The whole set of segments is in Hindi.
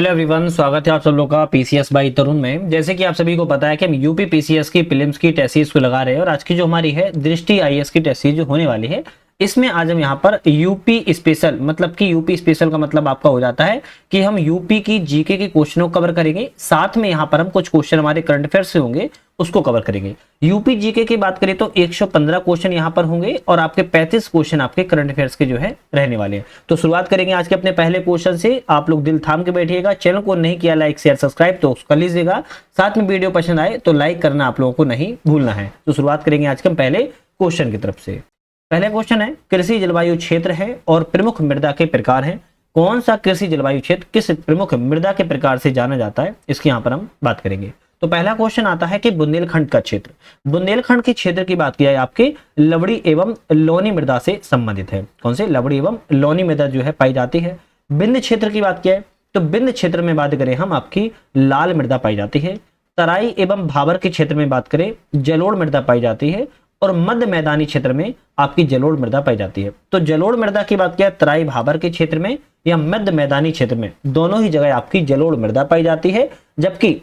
हेलो एवरीवन, स्वागत है आप सब लोग का पीसीएस बाई तरुण में। जैसे कि आप सभी को पता है कि हम यूपी पीसीएस की प्रीलिम्स की टेस्ट सीरीज को लगा रहे हैं और आज की जो हमारी है दृष्टि आईएएस की टेस्ट सीरीज जो होने वाली है, इसमें आज हम यहाँ पर यूपी स्पेशल, मतलब कि यूपी स्पेशल का मतलब आपका हो जाता है कि हम यूपी की जीके के क्वेश्चनों को कवर करेंगे, साथ में यहाँ पर हम कुछ क्वेश्चन हमारे करंट अफेयर से होंगे उसको कवर करेंगे। यूपी जीके की बात करें तो 115 क्वेश्चन यहाँ पर होंगे और आपके 35 क्वेश्चन आपके करंट अफेयर्स के जो है रहने वाले हैं। तो शुरुआत करेंगे आज के अपने पहले क्वेश्चन से। आप लोग दिल थाम के बैठिएगा, चैनल को नहीं किया लाइक शेयर सब्सक्राइब तो कर लीजिएगा, साथ में वीडियो पसंद आए तो लाइक करना आप लोगों को नहीं भूलना है। तो शुरुआत करेंगे आज के हम पहले क्वेश्चन की तरफ से। पहला क्वेश्चन है, कृषि जलवायु क्षेत्र है और प्रमुख मृदा के प्रकार हैं। कौन सा कृषि जलवायु क्षेत्र किस प्रमुख मृदा के प्रकार से जाना जाता है, इसकी यहाँ पर हम बात करेंगे। तो पहला क्वेश्चन आता है कि बुंदेलखंड का क्षेत्र। बुंदेलखंड के क्षेत्र की बात किया है आपके लवड़ी एवं लौनी मृदा से संबंधित है। कौन से? लवड़ी एवं लौनी मृदा जो है पाई जाती है। बिंद क्षेत्र की बात किया है तो बिंद क्षेत्र में बात करें हम आपकी लाल मृदा पाई जाती है। तराई एवं भाबर के क्षेत्र में बात करें जलोढ़ मृदा पाई जाती है और मध्य मैदानी क्षेत्र में आपकी जलोढ़ मृदा पाई जाती है। तो जलोढ़ मृदा की बात किया तराई भाबर के क्षेत्र में या मध्य मैदानी क्षेत्र में, दोनों ही जगह आपकी जलोढ़ मृदा पाई जाती है, जबकि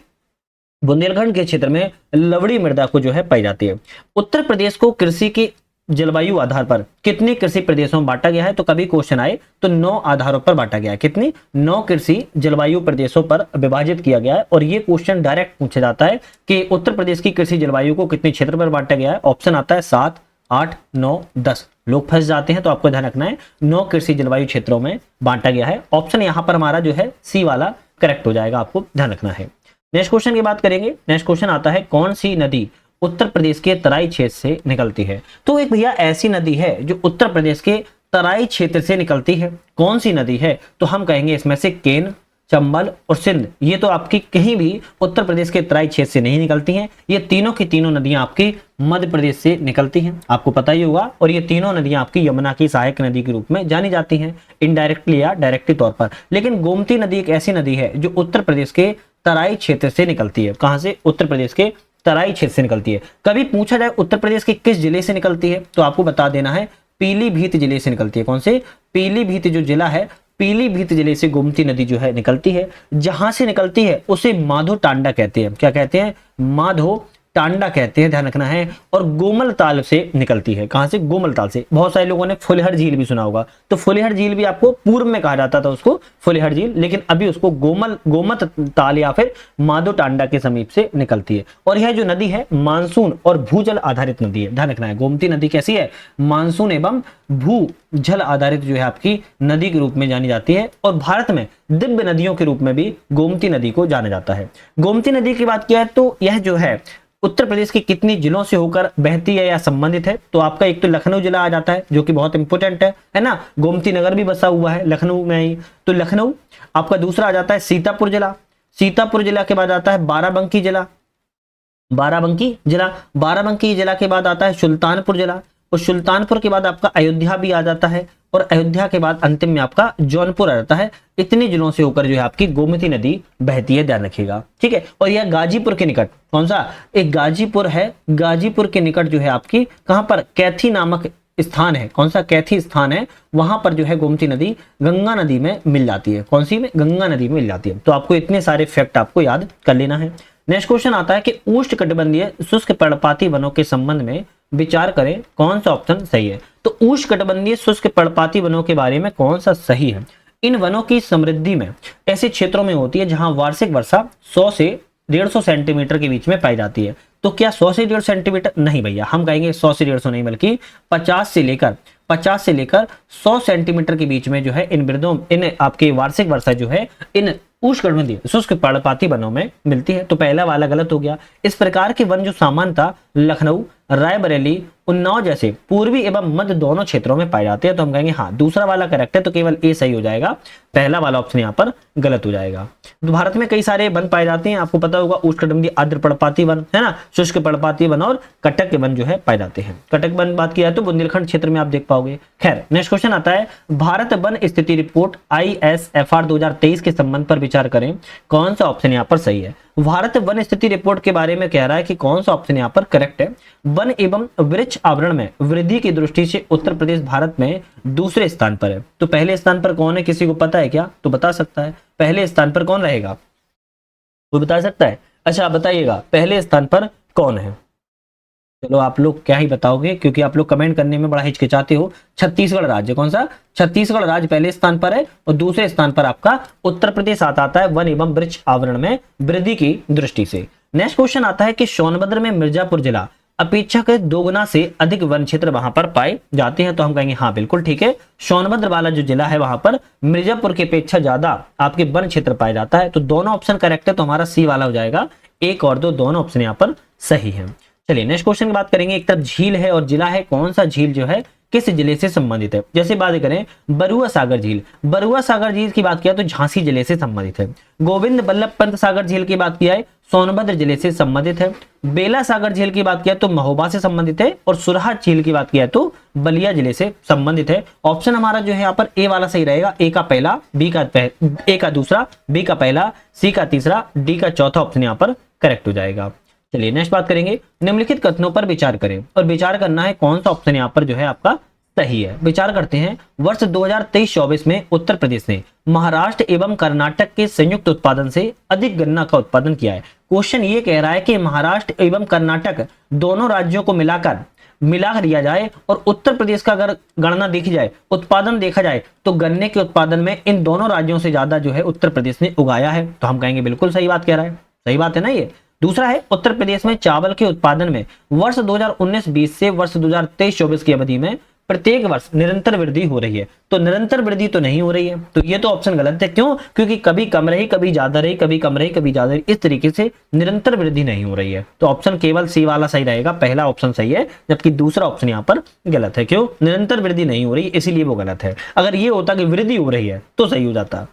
बुंदेलखंड के क्षेत्र में लवड़ी मृदा को जो है पाई जाती है। उत्तर प्रदेश को कृषि की जलवायु आधार पर कितने कृषि प्रदेशों में बांटा गया है? तो कभी क्वेश्चन आए तो 9 आधारों पर बांटा गया है। कितनी? 9 कृषि जलवायु प्रदेशों पर विभाजित किया गया है। और ये क्वेश्चन डायरेक्ट पूछा जाता है कि उत्तर प्रदेश की कृषि जलवायु को कितने क्षेत्र पर बांटा गया है। ऑप्शन आता है 7, 8, 9, 10। लोग फंस जाते हैं तो आपको ध्यान रखना है 9 कृषि जलवायु क्षेत्रों में बांटा गया है। ऑप्शन यहाँ पर हमारा जो है सी वाला करेक्ट हो जाएगा, आपको ध्यान रखना है। नेक्स्ट क्वेश्चन की बात करेंगे। नेक्स्ट क्वेश्चन आता है, कौन सी नदी उत्तर प्रदेश के तराई क्षेत्र से निकलती है? तो एक भैया ऐसी नदी है जो उत्तर प्रदेश के तराई क्षेत्र से निकलती है। कौन सी नदी है? तो हम कहेंगे इसमें से केन, चंबल और सिंध। ये तो आपकी कहीं भी उत्तर प्रदेश के तराई क्षेत्र से नहीं निकलती हैं। ये तीनों की तीनों नदियां आपकी मध्य प्रदेश से निकलती हैं, आपको पता ही होगा। और ये तीनों नदियां आपकी यमुना की सहायक नदी के रूप में जानी जाती हैं, इनडायरेक्टली या डायरेक्टली तौर पर। लेकिन गोमती नदी एक ऐसी नदी है जो उत्तर प्रदेश के तराई क्षेत्र से निकलती है। कहां से? उत्तर प्रदेश के तराई क्षेत्र से निकलती है। कभी पूछा जाए उत्तर प्रदेश के किस जिले से निकलती है तो आपको बता देना है पीलीभीत जिले से निकलती है। कौन से? पीलीभीत जो जिला है, पीलीभीत जिले से गोमती नदी जो है निकलती है। जहां से निकलती है उसे माधो टांडा कहते हैं। क्या कहते हैं? माधो टांडा कहते हैं, ध्यान रखना है। और गोमल ताल से निकलती है। कहां से? गोमल ताल से। बहुत सारे लोगों ने फुलेहर झील भी सुना होगा, तो फुलेहर झील भी आपको पूर्व में कहा जाता था उसको फुलेहर झील, लेकिन अभी उसको गोमत ताल या फिर माधो टांडा के समीप से निकलती है। और यह जो नदी है मानसून और भूजल आधारित नदी है, ध्यान रखना है। गोमती नदी कैसी है? मानसून एवं भूजल आधारित जो है आपकी नदी के रूप में जानी जाती है। और भारत में दिव्य नदियों के रूप में भी गोमती नदी को जाना जाता है। गोमती नदी की बात किया है तो यह जो है उत्तर प्रदेश के कितनी जिलों से होकर बहती है या संबंधित है? तो आपका एक तो लखनऊ जिला आ जाता है जो कि बहुत इंपॉर्टेंट है ना। गोमती नगर भी बसा हुआ है लखनऊ में ही, तो लखनऊ आपका। दूसरा आ जाता है सीतापुर जिला। सीतापुर जिला के बाद आता है बाराबंकी जिला। बाराबंकी जिला के बाद आता है सुल्तानपुर जिला। और सुल्तानपुर के बाद आपका अयोध्या भी आ जाता है। और अयोध्या के बाद अंतिम में आपका जौनपुर आ जाता है। इतने जिलों से होकर जो है आपकी गोमती नदी बहती है, ध्यान रखिएगा, ठीक है। और यह गाजीपुर के निकट, कौन सा? एक गाजीपुर है, गाजीपुर के निकट जो है आपकी कहां पर? कैथी नामक स्थान है। कौन सा? कैथी स्थान है, वहां पर जो है गोमती नदी गंगा नदी में मिल जाती है। कौन सी में? गंगा नदी में मिल जाती है। तो आपको इतने सारे फैक्ट आपको याद कर लेना है। नेक्स्ट क्वेश्चन आता है कि उष्णकटिबंधीय शुष्क पर्णपाती वनों के संबंध में विचार करें, कौन सा ऑप्शन सही है? तो उष्णकटिबंधीय शुष्क पर्णपाती वनों के बारे में कौन सा सही है? इन वनों की समृद्धि में ऐसे क्षेत्रों में होती है जहां वार्षिक वर्षा 100 से 150 सेंटीमीटर के बीच में पाई जाती है। तो क्या 100 से 150 सेंटीमीटर? नहीं भैया, हम कहेंगे 100 से 150 नहीं, बल्कि 50 से लेकर 100 सेंटीमीटर के बीच में जो है इन आपके वार्षिक वर्षा जो है इन उष्णकटिबंधीय शुष्क पर्णपाती वनों में मिलती है। तो पहला वाला गलत हो गया। इस प्रकार के वन जो सामान्यतः लखनऊ, रायबरेली, उन्नाव जैसे पूर्वी एवं मध्य दोनों क्षेत्रों में पाए जाते हैं। तो हम कहेंगे हाँ, दूसरा वाला करेक्ट है, तो केवल ए सही हो जाएगा, पहला वाला ऑप्शन यहाँ पर गलत हो जाएगा। तो भारत में कई सारे वन पाए जाते हैं, आपको पता होगा उष्णकटिबंधीय आर्द्र पर्णपाती वन है ना, शुष्क पर्णपाती वन और कटक के वन जो है पाए जाते हैं। कटक वन बात किया तो बुंदेलखंड क्षेत्र में आप देख पाओगे। खैर, नेक्स्ट क्वेश्चन आता है, भारत वन स्थिति रिपोर्ट ISFR 2023 के संबंध पर विचार करें, कौन सा ऑप्शन यहाँ पर सही है? भारत वन स्थिति रिपोर्ट के बारे में कह रहा है कि कौन सा ऑप्शन यहाँ पर करेक्ट है। वन एवं वृक्ष आवरण में वृद्धि की दृष्टि से उत्तर प्रदेश भारत में दूसरे स्थान पर है। तो पहले स्थान पर कौन है, किसी को पता है क्या? तो बता सकता है पहले स्थान पर कौन रहेगा, वो बता सकता है? अच्छा बताइएगा पहले स्थान पर कौन है। चलो आप लोग क्या ही बताओगे, क्योंकि आप लोग कमेंट करने में बड़ा हिचकिचाते हो। छत्तीसगढ़ राज्य, कौन सा? छत्तीसगढ़ राज्य पहले स्थान पर है और दूसरे स्थान पर आपका उत्तर प्रदेश आता है वन एवं वृक्ष आवरण में वृद्धि की दृष्टि से। नेक्स्ट क्वेश्चन आता है कि सोनभद्र में मिर्जापुर जिला अपेक्षाकृत 2 गुना से अधिक वन क्षेत्र वहां पर पाए जाते हैं। तो हम कहेंगे हाँ बिल्कुल ठीक है, सोनभद्र वाला जो जिला है वहां पर मिर्जापुर की अपेक्षा ज्यादा आपके वन क्षेत्र पाया जाता है। तो दोनों ऑप्शन करेक्ट है, तो हमारा सी वाला हो जाएगा। 1 और 2 दोनों ऑप्शन यहाँ पर सही है। चलिए नेक्स्ट क्वेश्चन की बात करेंगे। एक तरफ झील है और जिला है, कौन सा झील जो है किस जिले से संबंधित है? जैसे बात करें बरुआ सागर झील, बरुआ सागर झील की बात किया तो झांसी जिले से संबंधित है। गोविंद बल्लभ पंत सागर झील की बात किया है सोनभद्र जिले से संबंधित है। बेला सागर झील की बात किया तो महोबा से संबंधित है और सुरहा झील की बात किया तो बलिया जिले से संबंधित है। ऑप्शन हमारा जो है यहाँ पर ए वाला सही रहेगा। ए का पहला, ए का दूसरा, बी का पहला, सी का तीसरा, डी का चौथा ऑप्शन यहाँ पर करेक्ट हो जाएगा। चलिए नेक्स्ट बात करेंगे, निम्नलिखित कथनों पर विचार करें और विचार करना है कौन सा ऑप्शन यहाँ पर जो है आपका सही है। विचार करते हैं। वर्ष 2023-24 में उत्तर प्रदेश ने महाराष्ट्र एवं कर्नाटक के संयुक्त उत्पादन से अधिक गन्ना का उत्पादन किया है। क्वेश्चन ये कह रहा है कि महाराष्ट्र एवं कर्नाटक दोनों राज्यों को मिला दिया जाए और उत्तर प्रदेश का अगर गणना देखी जाए, उत्पादन देखा जाए तो गन्ने के उत्पादन में इन दोनों राज्यों से ज्यादा जो है उत्तर प्रदेश ने उगाया है। तो हम कहेंगे बिल्कुल सही बात कह रहा है, सही बात है ना ये। दूसरा है उत्तर प्रदेश में चावल के उत्पादन में वर्ष 2019-20 से वर्ष 2023-24 की अवधि में प्रत्येक वर्ष निरंतर वृद्धि हो रही है। तो निरंतर वृद्धि तो नहीं हो रही है, तो ये तो ऑप्शन गलत है। क्यों? क्योंकि कभी कम रही, कभी ज्यादा रही, कभी कम रही, कभी ज्यादा रही, इस तरीके से निरंतर वृद्धि नहीं हो रही है। तो ऑप्शन केवल सी वाला सही रहेगा, पहला ऑप्शन सही है, जबकि दूसरा ऑप्शन यहाँ पर गलत है। क्यों? निरंतर वृद्धि नहीं हो रही, इसीलिए वो गलत है। अगर ये होता कि वृद्धि हो रही है तो सही हो जाता।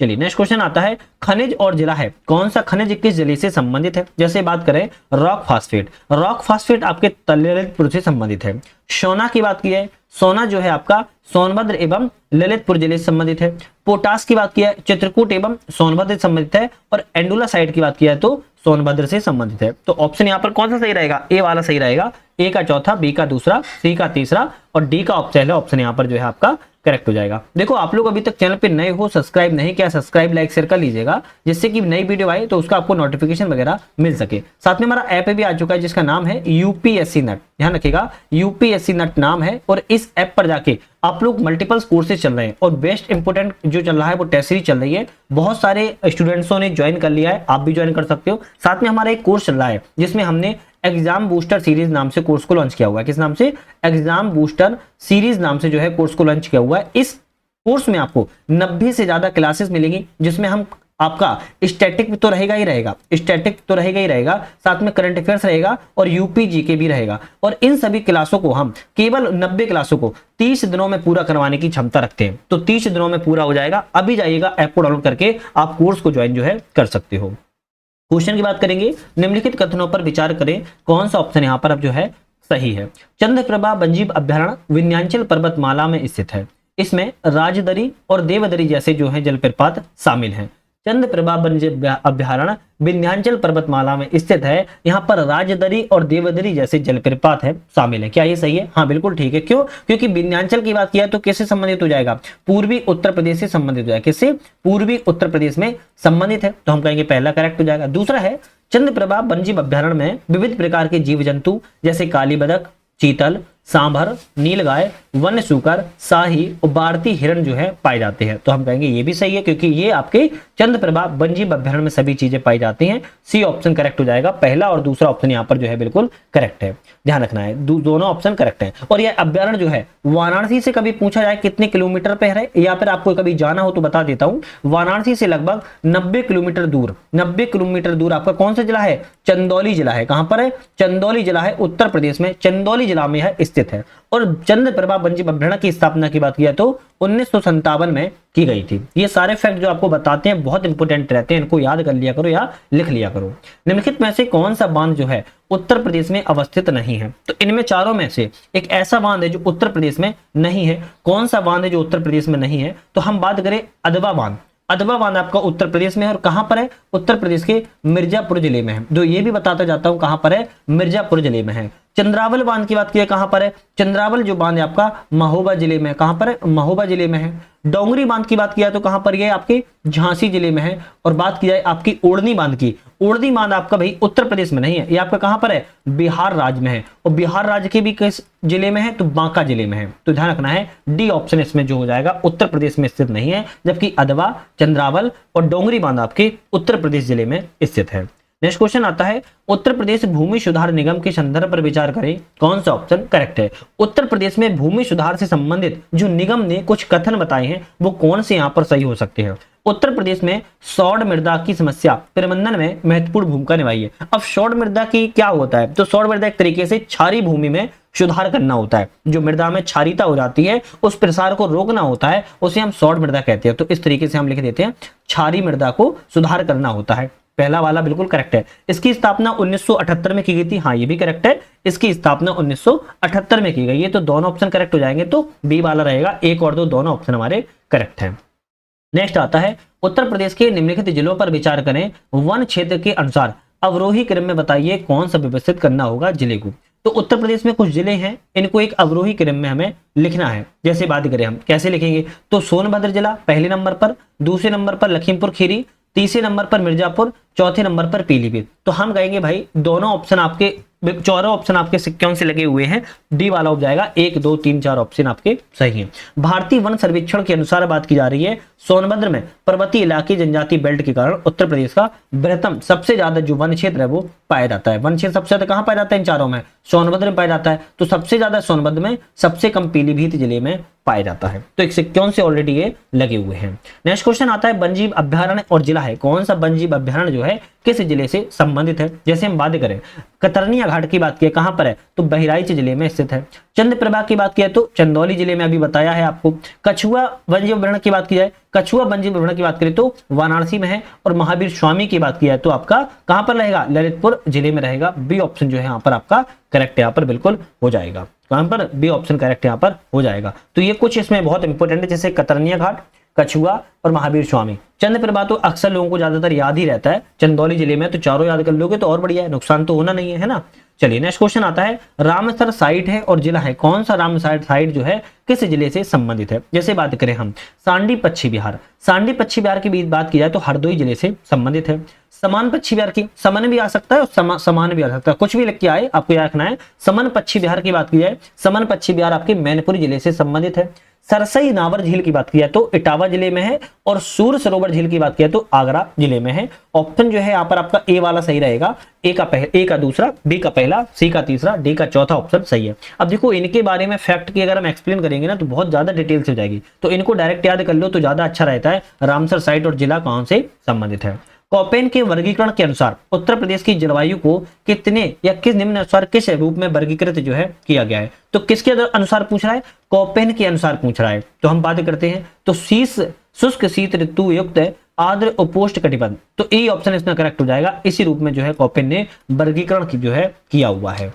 चलिए नेक्स्ट क्वेश्चन आता है, खनिज और जिला है, कौन सा खनिज किस जिले से संबंधित है? जैसे बात करें रॉक फास्फेट, रॉक फास्फेट आपके ललितपुर से संबंधित है। सोना की बात की है, सोना जो है आपका सोनभद्र एवं ललितपुर जिले से संबंधित है। पोटास की बात की है, चित्रकूट एवं सोनभद्र से संबंधित है। और एंडुलासाइड की बात किया तो सोनभद्र से संबंधित है। तो ऑप्शन यहाँ पर कौन सा सही रहेगा? ए वाला सही रहेगा। ए का चौथा, बी का दूसरा, सी का तीसरा और डी का ऑप्शन यहाँ पर जो है आपका करेक्ट हो जाएगा। देखो आप लोग अभी तक चैनल पे नए हो, सब्सक्राइब नहीं किया, सब्सक्राइब लाइक शेयर कर लीजिएगा, जिससे कि नई वीडियो आए तो उसका आपको नोटिफिकेशन वगैरह मिल सके। साथ में हमारा ऐप भी आ चुका है जिसका नाम है यूपीएससी नट, ध्यान रखिएगा यूपीएससी नट नाम है। और इस ऐप पर जाके आप लोग मल्टीपल कोर्सेज चल रहे हैं और बेस्ट इंपोर्टेंट जो चल रहा है वो टेस्ट सीरीज चल रही है। बहुत सारे स्टूडेंट्सों ने ज्वाइन कर लिया है, आप भी ज्वाइन कर सकते हो। साथ में हमारा एक कोर्स चल रहा है जिसमें हमने एग्जाम बूस्टर सीरीज नाम से कोर्स को लॉन्च किया हुआ है। किस नाम से? एग्जाम बूस्टर सीरीज नाम से जो है कोर्स को लॉन्च किया हुआ है। इस कोर्स में आपको 90 से ज्यादा क्लासेस मिलेंगी, जिसमें हम आपका स्टैटिक तो रहेगा ही रहेगा, स्टैटिक तो रहेगा ही रहेगा, साथ में करंट अफेयर्स रहेगा और यूपी जीके भी रहेगा। और इन सभी क्लासों को हम केवल 90 क्लासों को 30 दिनों में पूरा करवाने की क्षमता रखते हैं। तो 30 दिनों में पूरा हो जाएगा। अभी जाइएगा ऐप को डाउनलोड करके आप कोर्स को ज्वाइन जो है कर सकते हो। क्वेश्चन की बात करेंगे, निम्नलिखित कथनों पर विचार करें, कौन सा ऑप्शन यहाँ पर अब जो है सही है। चंद्रप्रभा वन्यजीव अभ्यारण्य विंध्याचल पर्वतमाला में स्थित है। इसमें राजदरी और देवदरी जैसे जो है जलप्रपात शामिल हैं। चंद्रप्रभा वन्यजीव अभ्यारण्य विंध्याचल पर्वतमाला में स्थित है। यहाँ पर राजदरी और देवदरी जैसे जलप्रपात है शामिल है। क्या ये सही है? हाँ बिल्कुल ठीक है। क्यों? क्योंकि विंध्याचल की बात किया तो किससे संबंधित हो जाएगा? पूर्वी उत्तर प्रदेश से संबंधित हो जाएगा। किससे? पूर्वी उत्तर प्रदेश में संबंधित है, तो हम कहेंगे पहला करेक्ट हो जाएगा। दूसरा है, चंद्रप्रभा वन्यजीव अभ्यारण्य में विविध प्रकार के जीव जंतु जैसे काली बदक, चीतल, सांभर, नीलगाय, वन्य सूकर, शाही और भारतीय हिरण जो है पाए जाते हैं। तो हम कहेंगे ये भी सही है, क्योंकि ये आपके चंद्रप्रभा वन्यजीव अभ्यारण्य में सभी चीजें पाई जाती हैं। सी ऑप्शन करेक्ट हो जाएगा। पहला और दूसरा ऑप्शन यहाँ पर जो है बिल्कुल करेक्ट है, ध्यान रखना है, दोनों ऑप्शन करेक्ट है। और यह अभ्यारण्य जो है वाराणसी से कभी पूछा जाए कितने किलोमीटर पे है, या फिर आपको कभी जाना हो तो बता देता हूँ। वाराणसी से लगभग 90 किलोमीटर दूर, 90 किलोमीटर दूर आपका कौन सा जिला है? चंदौली जिला है। कहां पर है? चंदौली जिला है, उत्तर प्रदेश में चंदौली जिला में है स्थित है। और चंद्रप्रभा वन्यजीव अभ्यारण्य की स्थापना की बात किया तो 1957 में की गई थी। ये सारे फैक्ट जो आपको बताते हैं बहुत इंपोर्टेंट रहते हैं, इनको याद कर लिया करो या लिख लिया करो। निम्नलिखित में से कौन सा बांध जो है उत्तर प्रदेश में अवस्थित नहीं है? तो इनमें चारों में से एक ऐसा बांध है जो उत्तर प्रदेश में नहीं है। कौन सा बांध है जो उत्तर प्रदेश में नहीं है? तो हम बात करें अदवा बांध। अधवा बांध आपका उत्तर प्रदेश में है और कहां पर है, उत्तर प्रदेश के मिर्जापुर जिले में है। तो ये भी बताता जाता हूं कहां पर है, मिर्जापुर जिले में है। चंद्रावल बांध की बात की कहां पर है, चंद्रावल जो बांध है आपका महोबा जिले में, कहां पर है, महोबा जिले में है। डोंगरी बांध की बात किया तो कहां पर ये आपके झांसी जिले में है। और बात की जाए आपकी ओढ़नी बांध की, ओढ़नी बांध आपका भाई उत्तर प्रदेश में नहीं है, ये आपका कहां पर है, बिहार राज्य में है। और बिहार राज्य के भी किस जिले में है, तो बांका जिले में है। तो ध्यान रखना है डी ऑप्शन इसमें जो हो जाएगा उत्तर प्रदेश में स्थित नहीं है, जबकि अधवा, चंद्रावल और डोंगरी बांध आपके उत्तर प्रदेश जिले में स्थित है। नेक्स्ट क्वेश्चन आता है, उत्तर प्रदेश भूमि सुधार निगम के संदर्भ पर विचार करें, कौन सा ऑप्शन करेक्ट है। उत्तर प्रदेश में भूमि सुधार से संबंधित जो निगम ने कुछ कथन बताए हैं वो कौन से यहां पर सही हो सकते हैं। उत्तर प्रदेश में सौड़ मृदा की समस्या प्रबंधन में महत्वपूर्ण भूमिका निभाई है। अब सौड़ मृदा की क्या होता है, तो सौड़ मृदा एक तरीके से क्षारी भूमि में सुधार करना होता है। जो मृदा में क्षारीयता हो जाती है उस प्रसार को रोकना होता है, उसे हम सौड़ मृदा कहते हैं। तो इस तरीके से हम लिख देते हैं क्षारी मृदा को सुधार करना होता है। पहला वाला बिल्कुल करेक्ट है। इसकी स्थापना 1978 में की गई थी, हाँ ये भी करेक्ट है, इसकी स्थापना 1978 में की गई है। तो दोनों ऑप्शन करेक्ट हो जाएंगे, तो बी वाला रहेगा, एक और दो दोनों ऑप्शन हमारे करेक्ट हैं। नेक्स्ट आता है, उत्तर प्रदेश के निम्नलिखित जिलों पर विचार करें, वन क्षेत्र के अनुसार अवरोही क्रम में बताइए कौन सा व्यवस्थित करना होगा जिले को। तो उत्तर प्रदेश में कुछ जिले हैं, इनको एक अवरोही क्रम में हमें लिखना है। जैसे बात करें हम कैसे लिखेंगे, तो सोनभद्र जिला पहले नंबर पर, दूसरे नंबर पर लखीमपुर खीरी, तीसरे नंबर पर मिर्जापुर, चौथे नंबर पर पीलीभीत। तो हम कहेंगे भाई दोनों ऑप्शन आपके, चारों ऑप्शन आपके सिक्यों से लगे हुए हैं, डी वाला हो जाएगा, 1 2 3 4 ऑप्शन आपके सही हैं। भारतीय वन सर्वेक्षण के अनुसार बात की जा रही है, सोनभद्र में पर्वतीय इलाके जनजातीय बेल्ट के कारण उत्तर प्रदेश का बृहत्तम सबसे ज्यादा जो वन क्षेत्र है वो पाया जाता है। वन क्षेत्र सबसे ज्यादा कहां पाया जाता है, इन चारों में, सोनभद्र में पाया जाता है। तो सबसे ज्यादा सोनभद्र में, सबसे कम पीलीभीत जिले में पाया जाता है। तो एक सिक्यों से ऑलरेडी ये लगे हुए हैं। नेक्स्ट क्वेश्चन आता है, वन्यजीव अभ्यारण्य और जिला है, कौन सा वन्यजीव अभ्यारण्य जो है किस जिले से संबंधित है। जैसे हम बात करें कतरनिया घाट की बात की, कहां पर है, तो बहराइच जिले में स्थित है। चंद्रप्रभा की बात की तो चंदौली जिले में, अभी बताया है आपको। कछुआ वन्यजीव अभ्यारण्य की बात की जाए, कछुआ वन्यजीव अभ्यारण्य की बात करें तो वाराणसी में है। और महावीर स्वामी की बात की जाए तो आपका कहां पर रहेगा, ललितपुर जिले में रहेगा। बी ऑप्शन जो है यहाँ पर आपका करेक्ट, यहाँ पर बिल्कुल हो जाएगा, कहां पर, बी ऑप्शन करेक्ट यहाँ पर हो जाएगा। तो ये कुछ इसमें बहुत इंपॉर्टेंट है, जैसे कतरनिया घाट, कछुआ और महावीर स्वामी। चंद्रप्रभा तो अक्सर लोगों को ज्यादातर याद ही रहता है, चंदौली जिले में, तो चारों याद कर लोगे तो और बढ़िया है, नुकसान तो होना नहीं है ना। चलिए नेक्स्ट क्वेश्चन आता है, रामसर साइट है और जिला है, कौन सा रामसर साइट जो है किस जिले से संबंधित है। जैसे बात करें हम सांडी पश्चिम बिहार, सांडी पश्चिम बिहार की बात की जाए तो हरदोई जिले से संबंधित है। समान पश्चिम बिहार की, समन भी आ सकता है और समान भी आ सकता है, कुछ भी लिख के आए आपको याद रखना है। समन पश्चिम बिहार की बात की जाए, समन पश्चिम बिहार आपके मैनपुरी जिले से संबंधित है। सरसई नावर झील की बात की जाए तो इटावा जिले में है। और सूर सरोवर झील की बात की जाए तो आगरा जिले में है। ऑप्शन जो है यहाँ पर आपका ए वाला सही रहेगा, ए का दूसरा, बी का पहला, सी का तीसरा, डी का चौथा ऑप्शन सही है। अब देखो इनके बारे में फैक्ट की अगर हम एक्सप्लेन करेंगे ना तो बहुत ज्यादा डिटेल से हो जाएगी, तो इनको डायरेक्ट याद कर लो तो ज्यादा अच्छा रहता है। रामसर साइट और जिला कौन से संबंधित है। कोपेन के वर्गीकरण के अनुसार उत्तर प्रदेश की जलवायु को कितने या किस निम्न अनुसार किस रूप में वर्गीकृत जो है किया गया है। तो किसके अनुसार पूछ रहा है, कोपेन के अनुसार पूछ रहा है। तो हम बात करते हैं तो शुष्क शीत ऋतु युक्त आर्द्र उपोष्ण कटिबंध, तो ए ऑप्शन इसमें करेक्ट हो जाएगा। इसी रूप में जो है कोपेन ने वर्गीकरण की जो है किया हुआ है।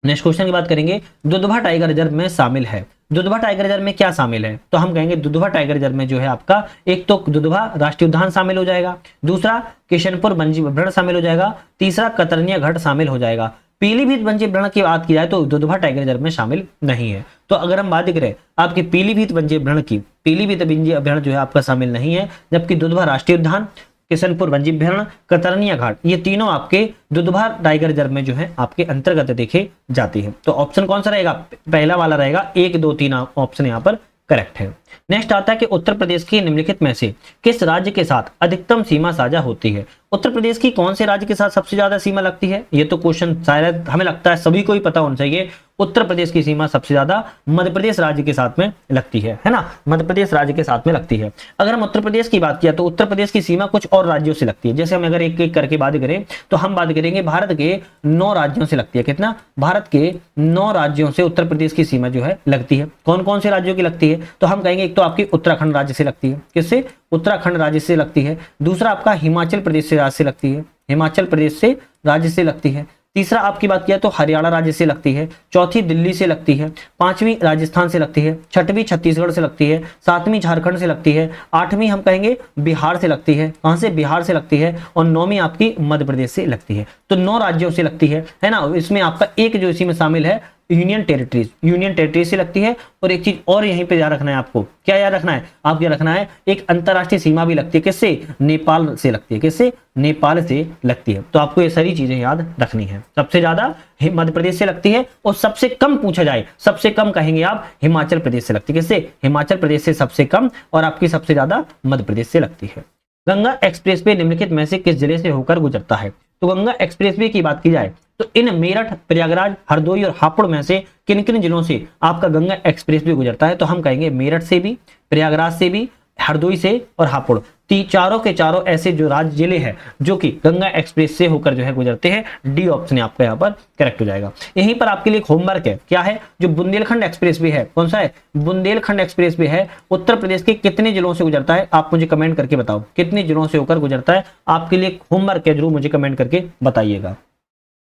नेक्स्ट क्वेश्चन की बात करेंगे, दुधवा टाइगर रिजर्व में शामिल है। दुधवा टाइगर रिजर्व में क्या शामिल है, तो हम कहेंगे दुधवा टाइगर रिजर्व में जो है आपका एक तो दुधवा राष्ट्रीय उद्यान शामिल हो जाएगा, दूसरा किशनपुर वन्यजीव अभ्यारण्य शामिल हो जाएगा, तीसरा कतरनिया घाट शामिल हो जाएगा। पीलीभीत वन्यजीव अभ्यारण्य की बात की जाए तो दुधवा टाइगर रिजर्व में शामिल नहीं है। तो अगर हम बात करें आपके पीलीभीत वन्यजीव अभ्यारण्य की, पीलीभीत वन्यजीव अभ्यारण्य जो है आपका शामिल नहीं है, जबकि दुधवा राष्ट्रीय उद्यान, किशनपुर वन्यजीव अभ्यारण्य, कतरनिया घाट, ये तीनों आपके दुधवा टाइगर रिजर्व में जो है आपके अंतर्गत देखे जाती है। तो ऑप्शन कौन सा रहेगा, पहला वाला रहेगा, 1 2 3 ऑप्शन यहाँ पर करेक्ट है। नेक्स्ट आता है कि उत्तर प्रदेश की निम्नलिखित में से किस राज्य के साथ अधिकतम सीमा साझा होती है। उत्तर प्रदेश की कौन से राज्य के साथ सबसे ज्यादा सीमा लगती है, ये तो क्वेश्चन शायद हमें लगता है सभी को ही पता होना चाहिए। उत्तर प्रदेश की सीमा सबसे ज्यादा मध्य प्रदेश राज्य के साथ में लगती है ना, मध्य प्रदेश राज्य के साथ में लगती है। अगर हम उत्तर प्रदेश की बात किया तो उत्तर प्रदेश की सीमा कुछ और राज्यों से लगती है। जैसे हम अगर एक एक करके बात करें तो हम बात करेंगे भारत के 9 राज्यों से लगती है। कितना, भारत के 9 राज्यों से उत्तर प्रदेश की सीमा जो है लगती है। कौन कौन से राज्यों की लगती है, तो हम कहेंगे एक तो आपकी उत्तराखंड राज्य से लगती है, किससे, उत्तराखंड राज्य से लगती है। दूसरा आपका हिमाचल प्रदेश से राज्य से लगती है, हिमाचल प्रदेश से राज्य से लगती है। तीसरा आपकी बात किया तो हरियाणा राज्य से लगती है, चौथी दिल्ली से लगती है, पांचवी राजस्थान से लगती है, छठवीं छत्तीसगढ़ से लगती है, सातवीं झारखंड से लगती है, आठवीं हम कहेंगे बिहार से लगती है, कहां से, बिहार से लगती है, और नौवीं आपकी मध्य प्रदेश से लगती है। तो 9 राज्यों से लगती है ना। इसमें आपका एक जो इसी में शामिल है यूनियन टेरिटरीज से लगती है। और एक चीज और यहीं पे याद रखना है आपको, क्या याद रखना है, आपको याद रखना है एक अंतरराष्ट्रीय सीमा भी लगती है, किससे, नेपाल से लगती है, किससे, नेपाल से लगती है। तो आपको ये सारी चीजें याद रखनी है। सबसे ज्यादा मध्य प्रदेश से लगती है, और सबसे कम पूछा जाए, सबसे कम कहेंगे आप हिमाचल प्रदेश से लगती है, किससे, हिमाचल प्रदेश से सबसे कम, और आपकी सबसे ज्यादा मध्य प्रदेश से लगती है। गंगा एक्सप्रेसवे निम्नलिखित में से किस जिले से होकर गुजरता है? तो गंगा एक्सप्रेसवे की बात की जाए तो इन मेरठ, प्रयागराज, हरदोई और हापुड़ में से किन किन जिलों से आपका गंगा एक्सप्रेसवे गुजरता है? तो हम कहेंगे मेरठ से भी, प्रयागराज से भी, हरदोई से और हापुड़, चारों के चारों ऐसे जो राज्य जिले हैं जो कि गंगा एक्सप्रेस से होकर जो है गुजरते हैं। डी ऑप्शन आपका यहाँ पर करेक्ट हो जाएगा। यहीं पर आपके लिए होमवर्क है, क्या है, जो बुंदेलखंड एक्सप्रेस भी है, कौन सा है, बुंदेलखंड एक्सप्रेस भी है, उत्तर प्रदेश के कितने जिलों से गुजरता है? आप मुझे कमेंट करके बताओ कितने जिलों से होकर गुजरता है। आपके लिए होमवर्क है, जरूर मुझे कमेंट करके बताइएगा।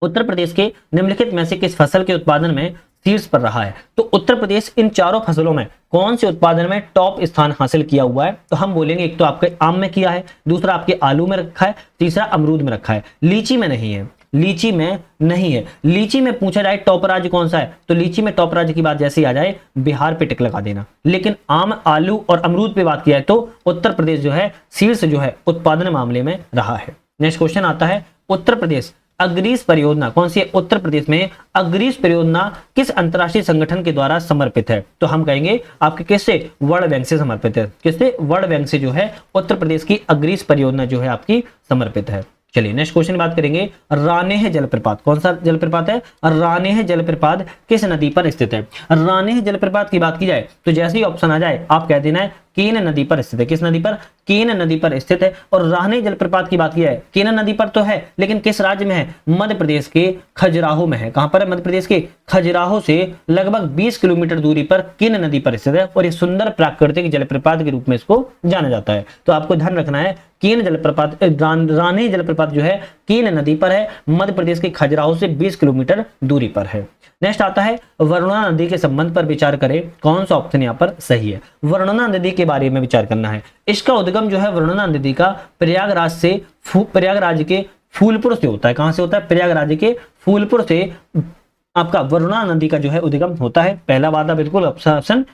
उत्तर प्रदेश के निम्नलिखित में से किस फसल के उत्पादन में शीर्ष पर रहा है? तो उत्तर प्रदेश इन चारों फसलों में कौन से उत्पादन में टॉप स्थान हासिल किया हुआ है? तो हम बोलेंगे एक तो आपके आम में किया है, दूसरा आपके आलू में रखा है, तीसरा अमरूद में रखा है, लीची में नहीं है, लीची में नहीं है। लीची में पूछा जाए टॉप राज्य कौन सा है, तो लीची में टॉप राज्य की बात जैसे ही आ जाए बिहार पे टिक लगा देना। लेकिन आम, आलू और अमरूद पे बात किया है तो उत्तर प्रदेश जो है शीर्ष जो है उत्पादन मामले में रहा है। नेक्स्ट क्वेश्चन आता है, उत्तर प्रदेश अग्रीस परियोजना कौन सी है? उत्तर प्रदेश में अग्रीस परियोजना किस अंतरराष्ट्रीय संगठन के द्वारा समर्पित है? तो हम कहेंगे आपके किससे, वर्ल्ड बैंक से समर्पित है। किससे, वर्ल्ड बैंक से जो है उत्तर प्रदेश की अग्रीस परियोजना जो है आपकी समर्पित है। चलिए नेक्स्ट क्वेश्चन बात करेंगे, रानेह जलप्रपात कौन सा जलप्रपात है? रानेह जलप्रपात किस नदी पर स्थित है? रानेह जलप्रपात की बात की जाए तो जैसे ही ऑप्शन आ जाए आप कह देना है केन नदी पर स्थित है। किस नदी पर? केन नदी पर स्थित है। और रानेह जलप्रपात की बात की जाए, केन नदी पर तो है लेकिन किस राज्य में है? मध्य प्रदेश के खजुराहो में है। कहां पर है? मध्य प्रदेश के खजुराहो से लगभग 20 किलोमीटर दूरी पर केन नदी पर स्थित है, और ये सुंदर प्राकृतिक जलप्रपात के रूप में इसको जाना जाता है। तो आपको ध्यान रखना है केन जलप्रपात, रानेह जलप्रपात जो है केन नदी पर है, मध्य प्रदेश के खजुराहो से 20 किलोमीटर दूरी पर है। नेक्स्ट आता है, वरुणा नदी के संबंध पर विचार करें, कौन सा ऑप्शन यहाँ पर सही है? वरुणा नदी के बारे में विचार करना है। इसका उद्गम जो है वरुणा नदी का प्रयागराज के फूलपुर से होता है। कहां से होता है? प्रयागराज के फूलपुर से आपका वरुणा नदी का जो है उद्गम होता है। पहला वादा बिल्कुल ऑप्शन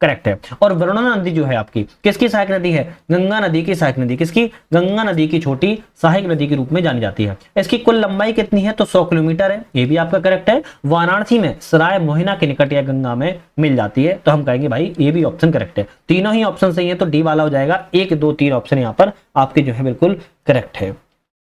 करेक्ट है। और वरुणा नदी जो है आपकी किसकी सहायक नदी है? गंगा नदी की सहायक नदी। किसकी? गंगा नदी की छोटी सहायक नदी के रूप में जानी जाती है। इसकी कुल लंबाई कितनी है? तो 100 किलोमीटर है, ये भी आपका करेक्ट है। वाराणसी में सराय मोहिना के निकट यह गंगा में मिल जाती है। तो हम कहेंगे भाई ये भी ऑप्शन करेक्ट है। तीनों ही ऑप्शन सही है तो डी वाला हो जाएगा। 1, 2, 3 ऑप्शन यहाँ पर आपके जो है बिल्कुल करेक्ट है।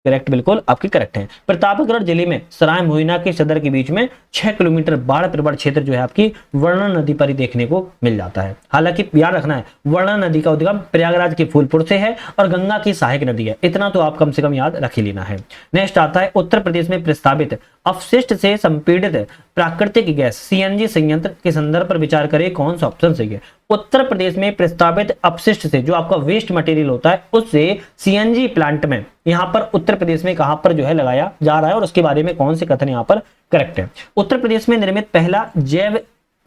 करेक्ट, बिल्कुल आपकी करेक्ट है। प्रतापगढ़ जिले में सराय मोहिना के सदर के बीच में 6 किलोमीटर बाढ़ प्रवण क्षेत्र जो है आपकी वर्णा नदी पर ही देखने को मिल जाता है। हालांकि याद रखना है वर्णा नदी का उद्गम प्रयागराज के फूलपुर से है और गंगा की सहायक नदी है, इतना तो आप कम से कम याद रख ही लेना है। नेक्स्ट आता है, उत्तर प्रदेश में प्रस्तावित अपशिष्ट से संपीड़ित प्राकृतिक गैस सीएनजी संयंत्र के संदर्भ पर विचार करें, कौन सा ऑप्शन सही है? उत्तर प्रदेश में प्रस्तावित अपशिष्ट से जो आपका वेस्ट मटेरियल होता है उससे सीएनजी प्लांट में यहां पर उत्तर प्रदेश में कहां पर जो है लगाया जा रहा है और उसके बारे में कौन से कथन यहां पर करेक्ट है? उत्तर प्रदेश में निर्मित पहला जैव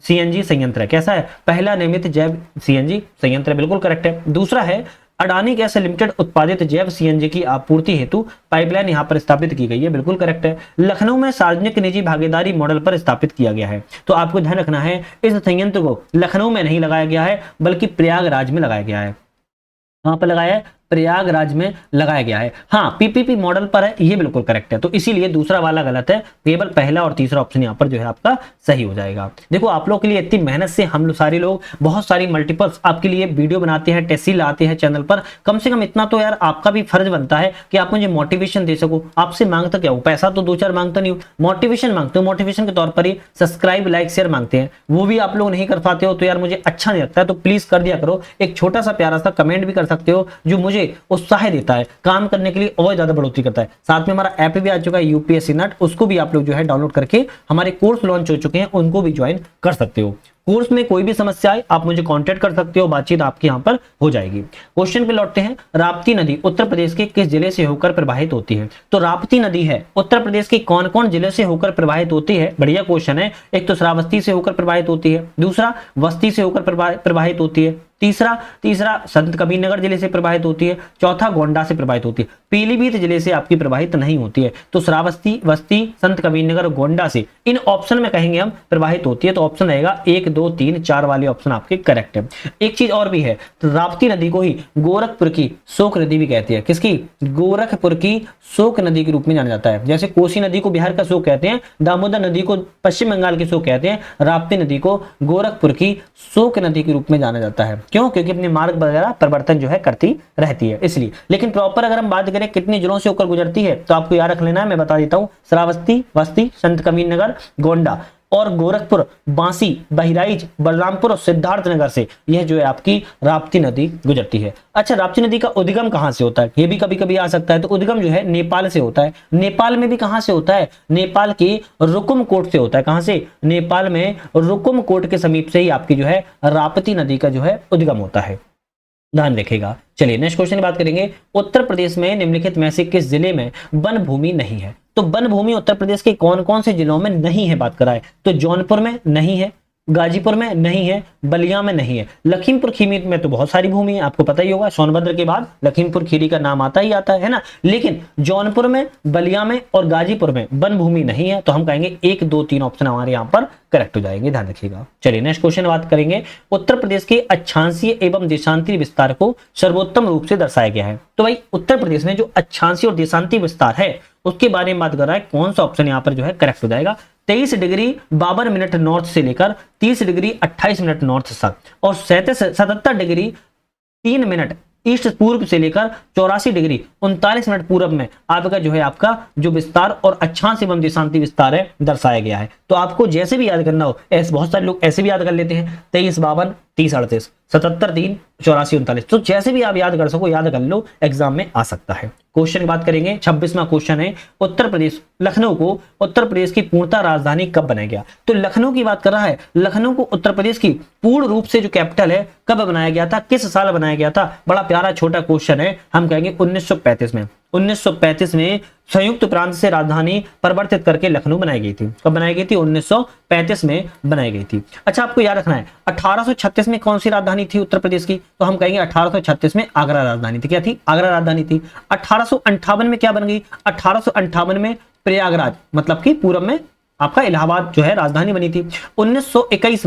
सीएनजी संयंत्र है। कैसा है? पहला निर्मित जैव सीएनजी संयंत्र है, बिल्कुल करेक्ट है। दूसरा है, अडानी गैस लिमिटेड उत्पादित जैव सीएनजी की आपूर्ति हेतु पाइपलाइन यहां पर स्थापित की गई है, बिल्कुल करेक्ट है। लखनऊ में सार्वजनिक निजी भागीदारी मॉडल पर स्थापित किया गया है। तो आपको ध्यान रखना है इस संयंत्र को लखनऊ में नहीं लगाया गया है बल्कि प्रयागराज में लगाया गया है। कहां पर लगाया है? प्रयागराज में लगाया गया है। हाँ, पीपीपी मॉडल पर है, ये बिल्कुल करेक्ट है। तो इसीलिए दूसरा वाला गलत है, केवल पहला और तीसरा ऑप्शन यहाँ पर जो है आपका सही हो जाएगा। देखो आप लोग के लिए इतनी मेहनत से हम लोग सारे लोग बहुत सारी मल्टीपल्स आपके लिए वीडियो बनाते हैं, टेस्ट सीरीज लाते हैं चैनल पर। कम से कम इतना तो यार आपका भी फर्ज बनता है कि आप मुझे मोटिवेशन दे सको। आपसे मांगता क्या हूँ? पैसा तो 2-4 मांगता नहीं हूँ, मोटिवेशन मांगते हो। मोटिवेशन के तौर पर ही सब्सक्राइब, लाइक, शेयर मांगते हैं, वो भी आप लोग नहीं कर पाते हो तो यार मुझे अच्छा नहीं लगता है। तो प्लीज कर दिया करो। एक छोटा सा प्यारा सा कमेंट भी कर सकते हो जो मुझे उत्साह देता है काम करने के लिए और ज्यादा बढ़ोतरी करता है। साथ में हमारा ऐप भी आ चुका है यूपीएससी नट, उसको भी आप लोग जो है डाउनलोड करके हमारे कोर्स लॉन्च हो चुके हैं, उनको भी ज्वाइन कर सकते हो। कोर्स में कोई भी समस्या आए आप मुझे कांटेक्ट कर सकते हो, बातचीत आपकी यहाँ पर हो जाएगी। क्वेश्चन पे लौटते हैं। राप्ती नदी उत्तर प्रदेश के किस जिले से होकर प्रवाहित होती है? तो राप्ती नदी है उत्तर प्रदेश के कौन कौन जिले से होकर प्रवाहित होती है? बढ़िया क्वेश्चन है। एक तो श्रावस्ती से होकर प्रवाहित होती है, दूसरा बस्ती से होकर प्रवाहित होती है, तीसरा संत कबीरनगर जिले से प्रवाहित होती है, चौथा गोंडा से प्रवाहित होती है। पीलीभीत जिले से आपकी प्रवाहित नहीं होती है। तो श्रावस्ती, बस्ती, संत कबीरनगर, गोंडा से इन ऑप्शन में कहेंगे हम प्रवाहित होती है। तो ऑप्शन रहेगा 1, 2, 3, 4 वाले ऑप्शन आपके करेक्ट है। एक चीज और भी है, तो राप्ती नदी को ही गोरखपुर की शोक नदी भी कहती है। किसकी? गोरखपुर की शोक नदी के रूप में जाना जाता है। जैसे कोसी नदी को बिहार का शोक कहते हैं, दामोदर नदी को पश्चिम बंगाल की शोक कहते हैं, राप्ती नदी को गोरखपुर की शोक नदी के रूप में जाना जाता है। क्यों? क्योंकि अपने मार्ग वगैरह परिवर्तन जो है करती रहती है, इसलिए। लेकिन प्रॉपर अगर हम बात करें कितने जिलों से होकर गुजरती है, तो आपको याद रख लेना है, मैं बता देता हूं। श्रावस्ती, बस्ती, संत कबीरनगर, गोंडा और गोरखपुर, बांसी, बहराइच, बलरामपुर और सिद्धार्थनगर से यह जो है आपकी राप्ती नदी गुजरती है। अच्छा, राप्ती नदी का उद्गम कहां से होता है? ये भी कभी कभी आ सकता है। तो उद्गम जो है नेपाल से होता है। नेपाल में भी कहां से होता है? नेपाल के रुकुमकोट से होता है। कहां से? नेपाल में रुकुमकोट के समीप से ही आपकी जो है राप्ती नदी का जो है उद्गम होता है, ध्यान रखेगा। चलिए नेक्स्ट क्वेश्चन की बात करेंगे। उत्तर प्रदेश में निम्नलिखित में से किस जिले में वन भूमि नहीं है? तो वन भूमि उत्तर प्रदेश के कौन कौन से जिलों में नहीं है बात कराए, तो जौनपुर में नहीं है, गाजीपुर में नहीं है, बलिया में नहीं है, लखीमपुर खीरी में तो बहुत सारी भूमि है, आपको पता ही होगा, सोनभद्र के बाद लखीमपुर खीरी का नाम आता ही आता है ना। लेकिन जौनपुर में, बलिया में और गाजीपुर में वन भूमि नहीं है। तो हम कहेंगे 1, 2, 3 ऑप्शन हमारे यहाँ पर करेक्ट हो जाएंगे, ध्यान रखिएगा। चलिए नेक्स्ट क्वेश्चन बात करेंगे। उत्तर प्रदेश के अक्षांशीय एवं देशांतरीय विस्तार को सर्वोत्तम रूप से दर्शाया गया है। तो भाई उत्तर प्रदेश में जो अक्षांशीय और देशांतरीय विस्तार है उसके बारे में बात कर रहा है, कौन सा ऑप्शन यहाँ पर जो है करेक्ट हो जाएगा? 23 डिग्री 52 मिनट नॉर्थ से लेकर 30 डिग्री 28 मिनट नॉर्थ तक और 77 डिग्री 3 मिनट ईस्ट पूर्व से लेकर 84 डिग्री 39 मिनट पूर्व में आपका जो है आपका जो विस्तार और अक्षांश एवं देशांतरीय विस्तार है दर्शाया गया है। तो आपको जैसे भी याद करना हो, ऐसे बहुत सारे लोग ऐसे भी याद कर लेते हैं, 23 52 30 38 77 3 84 39, तो जैसे भी आप याद कर सको याद कर लो, एग्जाम में आ सकता है। क्वेश्चन की बात करेंगे, 26वां क्वेश्चन है। उत्तर प्रदेश, लखनऊ को उत्तर प्रदेश की पूर्णतः राजधानी कब बनाया गया? तो लखनऊ की बात कर रहा है। लखनऊ को उत्तर प्रदेश की पूर्ण रूप से जो कैपिटल है कब बनाया गया था, किस साल बनाया गया था? बड़ा प्यारा छोटा क्वेश्चन है, हम कहेंगे 1935 में। 1935 में संयुक्त प्रांत से राजधानी परिवर्तित करके लखनऊ बनाई गई थी। कब बनाई गई थी? 1935 में बनाई गई थी। अच्छा, आपको याद रखना है 1836 में कौन सी राजधानी थी उत्तर प्रदेश की? तो हम कहेंगे 1836 में आगरा राजधानी थी। क्या थी? आगरा राजधानी थी। 1858 में क्या बन गई? 1858 में प्रयागराज, मतलब कि पूरब में आपका इलाहाबाद जो है राजधानी बनी थी। 1921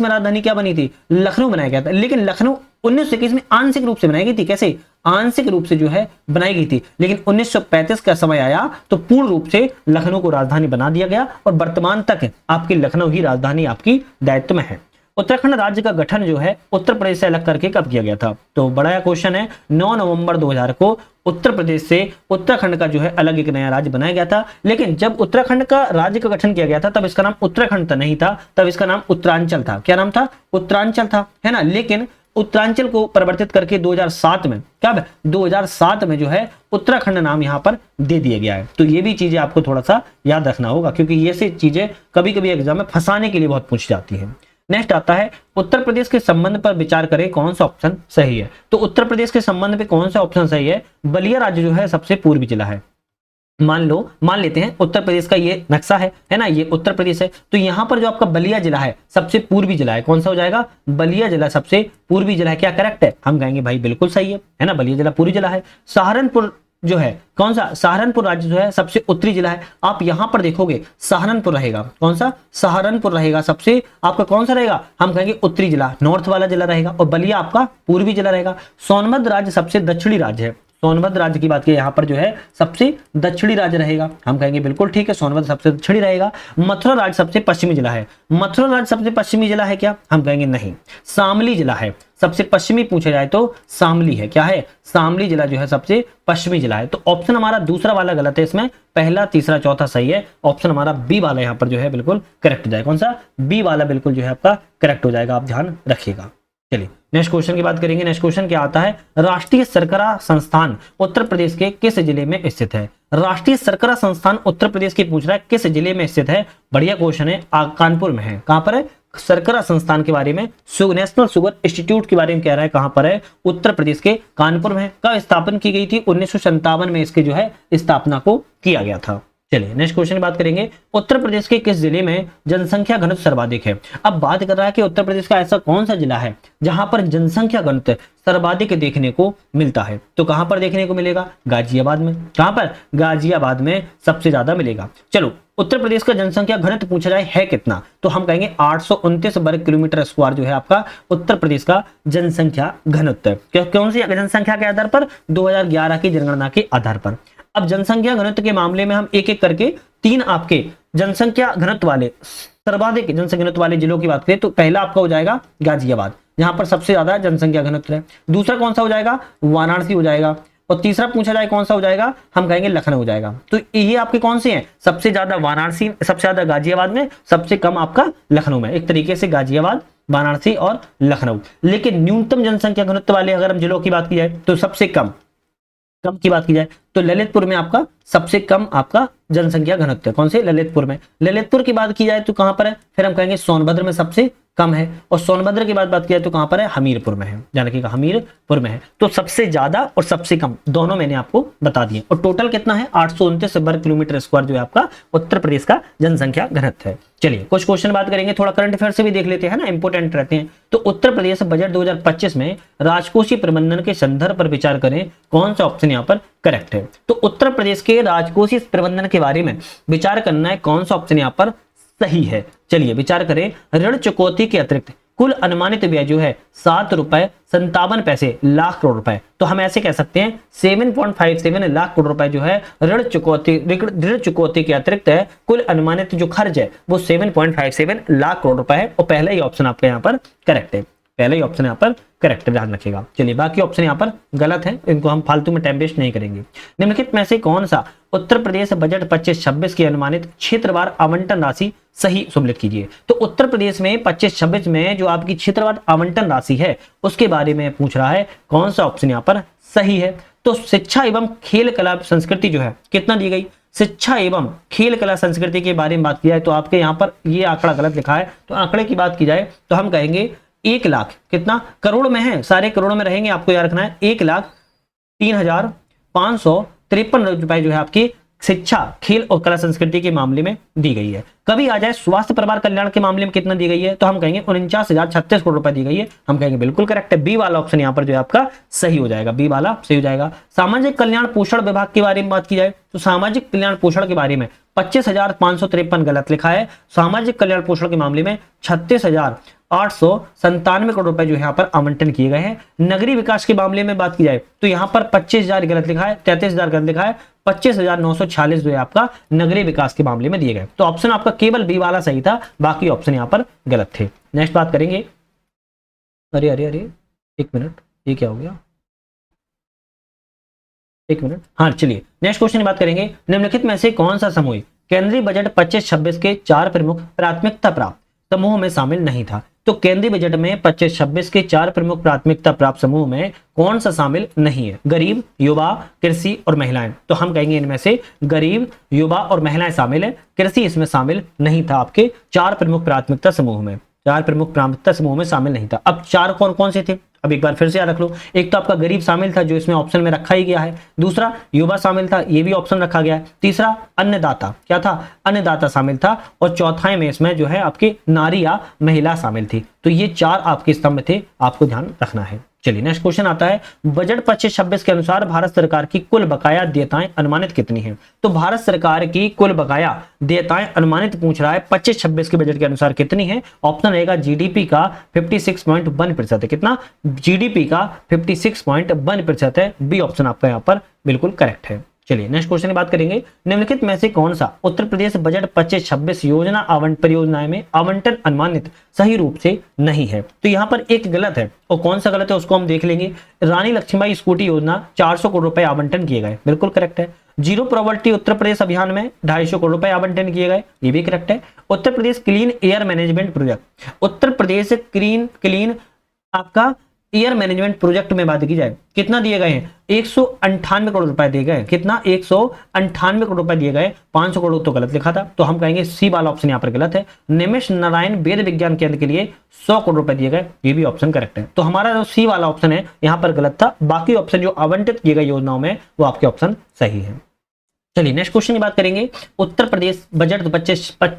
में राजधानी क्या बनी थी? लखनऊ बनाया गया था। लेकिन लखनऊ 1921 में आंशिक रूप से बनाई गई थी। कैसे? आंशिक रूप से जो है बनाई गई थी। लेकिन 1935 का समय आया तो पूर्ण रूप से लखनऊ को राजधानी बना दिया गया और वर्तमान तक आपकी लखनऊ ही राजधानी आपकी दायित्व में है। उत्तराखंड राज्य का गठन जो है उत्तर प्रदेश से अलग करके कब किया गया था? तो बड़ा क्वेश्चन है। 9 नवंबर 2000 को उत्तर प्रदेश से उत्तराखंड का जो है अलग एक नया राज्य बनाया गया था। लेकिन जब उत्तराखंड का राज्य का गठन किया गया था तब इसका नाम उत्तराखंड तो नहीं था, तब इसका नाम उत्तरांचल था। क्या नाम था? उत्तरांचल था, है ना। लेकिन उत्तरांचल को परिवर्तित करके 2007 में, कब? 2007 में जो है उत्तराखंड नाम यहाँ पर दे दिया गया है। तो ये भी चीजें आपको थोड़ा सा याद रखना होगा, क्योंकि ये से चीजें कभी कभी एग्जाम में फंसाने के लिए बहुत पूछी जाती है। नेक्स्ट आता है, उत्तर प्रदेश के संबंध पर विचार करें, कौन सा ऑप्शन सही है? तो उत्तर प्रदेश के संबंध पे कौन सा ऑप्शन सही है? बलिया राज्य जो है सबसे पूर्वी जिला है। मान लेते हैं उत्तर प्रदेश का ये नक्शा है ना, ये उत्तर प्रदेश है। तो यहाँ पर जो आपका बलिया जिला है सबसे पूर्वी जिला है। कौन सा हो जाएगा? बलिया जिला सबसे पूर्वी जिला है। क्या करेक्ट है? हम कहेंगे भाई बिल्कुल सही है ना, बलिया जिला पूर्वी जिला है। सहारनपुर जो है कौन सा? सहारनपुर राज्य जो है सबसे उत्तरी जिला है। आप यहां पर देखोगे सहारनपुर रहेगा। कौन सा? सहारनपुर रहेगा सबसे आपका कौन सा रहेगा? हम कहेंगे उत्तरी जिला, नॉर्थ वाला जिला रहेगा। और बलिया आपका पूर्वी जिला रहेगा। सोनभद्र राज्य सबसे दक्षिणी राज्य है। सोनभद्र राज्य की बात की यहाँ पर जो है सबसे दक्षिणी राज्य रहेगा। हम कहेंगे बिल्कुल ठीक है, सोनभद्र सबसे दक्षिणी रहेगा। मथुरा राज्य सबसे पश्चिमी जिला है। मथुरा राज्य सबसे पश्चिमी जिला है क्या? हम कहेंगे नहीं, शामली जिला है सबसे पश्चिमी। पूछा जाए तो शामली है। क्या है? शामली जिला जो है सबसे पश्चिमी जिला है। तो ऑप्शन हमारा दूसरा वाला गलत है, इसमें पहला तीसरा चौथा सही है। ऑप्शन हमारा बी वाला यहाँ पर जो है बिल्कुल करेक्ट हो जाएगा। कौन सा? बी वाला बिल्कुल जो है आपका करेक्ट हो जाएगा, आप ध्यान रखिएगा। चलिए नेक्स्ट क्वेश्चन की बात करेंगे। नेक्स्ट क्वेश्चन क्या आता है? राष्ट्रीय शर्करा संस्थान उत्तर प्रदेश के किस जिले में स्थित है? राष्ट्रीय शर्करा संस्थान उत्तर प्रदेश की पूछ रहा है किस जिले में स्थित है। बढ़िया क्वेश्चन है, कानपुर में है। कहां पर है? शर्करा संस्थान के बारे में, नेशनल शुगर इंस्टीट्यूट के बारे में कह रहा है, कहां पर है, उत्तर प्रदेश के कानपुर में है। कब स्थापन की गई थी, 1957 में इसके जो है स्थापना को किया गया था। चलिए नेक्स्ट क्वेश्चन की बात करेंगे, उत्तर प्रदेश के किस जिले में जनसंख्या घनत्व सर्वाधिक है। अब बात कर रहा है कि उत्तर प्रदेश का ऐसा कौन सा जिला है जहां पर जनसंख्या घनत्व सर्वाधिक देखने को मिलता है। तो कहां पर देखने को मिलेगा, गाजियाबाद में। कहां पर, गाजियाबाद में सबसे ज्यादा मिलेगा। चलो उत्तर प्रदेश का जनसंख्या घनत्व पूछा जाए है कितना, तो हम कहेंगे 829 वर्ग किलोमीटर स्क्वायर जो है आपका उत्तर प्रदेश का जनसंख्या घनत्व। कौन सी जनसंख्या के आधार पर, 2011 की जनगणना के आधार पर। अब जनसंख्या घनत्व के मामले में हम एक एक करके तीन आपके जनसंख्या घनत्व वाले, सर्वाधिक जनसंख्या घनत्व वाले जिलों की बात करें तो पहला आपका हो जाएगा गाजियाबाद, जहां पर सबसे ज्यादा जनसंख्या घनत्व है। दूसरा कौन सा हो जाएगा, वाराणसी हो जाएगा। और तीसरा पूछा जाए कौन सा हो जाएगा, हम कहेंगे लखनऊ हो जाएगा। तो ये आपके कौन से हैं, सबसे ज्यादा वाराणसी, सबसे ज्यादा गाजियाबाद में, सबसे कम आपका लखनऊ में। एक तरीके से गाजियाबाद, वाराणसी और लखनऊ। लेकिन न्यूनतम जनसंख्या घनत्व वाले अगर हम जिलों की बात की जाए तो सबसे कम की बात की जाए तो ललितपुर में आपका सबसे कम आपका जनसंख्या घनत्व है। कौन से, ललितपुर में। ललितपुर की बात की जाए तो कहां पर है, फिर हम कहेंगे सोनभद्र में सबसे कम है। और सोनभद्र की बात की जाए तो कहां पर है, हमीरपुर में है। जानकी का हमीरपुर में है। तो सबसे ज्यादा और सबसे कम दोनों मैंने आपको बता दिए। और टोटल कितना है, 829 वर्ग किलोमीटर स्क्वायर जो है आपका उत्तर प्रदेश का जनसंख्या घनत्व है। चलिए कुछ क्वेश्चन बात करेंगे, थोड़ा करंट अफेयर से भी देख लेते हैं ना, इंपोर्टेंट रहते हैं। तो उत्तर प्रदेश बजट 2025 में राजकोषीय प्रबंधन के संदर्भ पर विचार करें, कौन सा ऑप्शन यहाँ पर करेक्ट है। तो उत्तर प्रदेश के राजकोषीय प्रबंधन के बारे में विचार करना है, कौन सा ऑप्शन यहाँ पर सही है। चलिए विचार करें, ऋण चुकौती के अतिरिक्त कुल अनुमानित व्यय जो है 7.57 लाख करोड़ रुपए। तो हम ऐसे कह सकते हैं 7.57 लाख करोड़ रुपए जो है ऋण चुकौती के अतिरिक्त है, कुल अनुमानित जो खर्च है वो 7.57 लाख करोड़ रुपए है। और पहला ही ऑप्शन आपका यहाँ पर करेक्ट है, पहला ही ऑप्शन यहाँ पर करेक्ट, ध्यान रखिएगा। चलिए बाकी ऑप्शन यहाँ पर गलत है, इनको हम फालतू में टाइम वेस्ट नहीं करेंगे। निम्नलिखित में से कौन सा उत्तर प्रदेश बजट 25-26 की अनुमानित क्षेत्रवार आवंटन राशि सही सम्मिलित कीजिए। तो उत्तर प्रदेश में 25-26 में जो आपकी क्षेत्रवार आवंटन राशि है उसके बारे में पूछ रहा है, कौन सा ऑप्शन यहाँ पर सही है। तो शिक्षा एवं खेल कला संस्कृति जो है कितना दी गई, शिक्षा एवं खेल कला संस्कृति के बारे में बात की जाए तो आपके यहाँ पर ये आंकड़ा गलत लिखा है। तो आंकड़े की बात की जाए तो हम कहेंगे 1 लाख, कितना करोड़ में है, सारे करोड़ों में रहेंगे, आपको याद रखना है। 1,03,553 रुपए जो है आपकी शिक्षा खेल और कला संस्कृति के मामले में दी गई है। कभी आ जाए स्वास्थ्य परिवार कल्याण के मामले में कितना दी गई है, तो हम कहेंगे 49,036 करोड़ रुपए दी गई है। हम कहेंगे बिल्कुल करेक्ट है, बी वाला ऑप्शन यहाँ पर जो है आपका सही हो जाएगा, बी वाला सही हो जाएगा। सामाजिक कल्याण पोषण विभाग के बारे में बात की जाए तो सामाजिक कल्याण पोषण के बारे में 25,553 गलत लिखा है। सामाजिक कल्याण पोषण के मामले में 36,897 करोड़ रुपए जो यहाँ पर आवंटन किए गए हैं। नगरीय विकास के मामले में बात की जाए तो यहाँ पर 25,000 गलत लिखा है, 33,000 गलत लिखा है, 25,946 जो है आपका नगरीय विकास के मामले में दिए गए। तो ऑप्शन आपका केवल बी वाला सही था, बाकी ऑप्शन यहाँ पर गलत थे। नेक्स्ट बात करेंगे, अरे अरे अरे एक मिनट, ये क्या हो गया, एक मिनट, हाँ चलिए नेक्स्ट क्वेश्चन की बात करेंगे। निम्नलिखित में से कौन सा समूह केंद्रीय बजट 25-26 के 4 प्रमुख प्राथमिकता प्राप्त समूह में शामिल नहीं था। तो केंद्रीय बजट में 25-26 के 4 प्रमुख प्राथमिकता प्राप्त समूह में कौन सा शामिल नहीं है, गरीब, युवा, कृषि और महिलाएं। तो हम कहेंगे इनमें से गरीब, युवा और महिलाएं शामिल है, कृषि इसमें शामिल नहीं था आपके 4 प्रमुख प्राथमिकता समूह में, 4 प्रमुख प्राथमिकता समूह में शामिल नहीं था। अब 4 कौन कौन से थे, अब एक बार फिर से याद रख लो। एक तो आपका गरीब शामिल था जो इसमें ऑप्शन में रखा ही गया है, दूसरा युवा शामिल था, ये भी ऑप्शन रखा गया है, तीसरा अन्नदाता, क्या था, अन्नदाता शामिल था, और चौथा में इसमें जो है आपकी नारी या महिला शामिल थी। तो ये 4 आपके स्तंभ थे, आपको ध्यान रखना है। चलिए नेक्स्ट क्वेश्चन आता है, बजट 25-26 के अनुसार भारत सरकार की कुल बकाया देयताएं अनुमानित कितनी हैं। तो भारत सरकार की कुल बकाया देयताएं अनुमानित पूछ रहा है 25-26 के बजट के अनुसार कितनी है। ऑप्शन रहेगा जीडीपी का 56.1% है, कितना, जीडीपी का 56.1% है, बी ऑप्शन आपका यहाँ पर बिल्कुल करेक्ट है। चलिए नेक्स्ट क्वेश्चन की बात करेंगे, निम्नलिखित में से कौन सा उत्तर प्रदेश बजट 25-26 योजना परियोजनाएं में आवंटन अनुमानित सही रूप से नहीं है। तो यहाँ पर एक गलत है, और कौन सा गलत है उसको हम देख लेंगे। रानी लक्ष्मीबाई स्कूटी योजना 400 करोड़ रुपए आवंटन किए गए, बिल्कुल करेक्ट है। जीरो प्रॉपर्टी उत्तर प्रदेश अभियान में 250 करोड़ रुपए आवंटन किए गए, ये भी करेक्ट है। Uttar Pradesh clean air management project, Uttar Pradesh clean आपका एयर मैनेजमेंट प्रोजेक्ट में बात की जाए कितना दिए गए हैं, 198 करोड़ रुपए दिए गए। कितना, 198 करोड़ रुपए दिए गए। 500 करोड़ तो गलत लिखा था, तो हम कहेंगे सी वाला ऑप्शन यहाँ पर गलत है। निमिष नारायण वेद विज्ञान केंद्र के लिए 100 करोड़ रुपए दिए गए, ये भी ऑप्शन करेक्ट है। तो हमारा जो सी वाला ऑप्शन है यहाँ पर गलत था, बाकी ऑप्शन जो आवंटित किए गए योजनाओं में वो आपके ऑप्शन सही है। चलिए नेक्स्ट क्वेश्चन की बात करेंगे। उत्तर प्रदेश बजट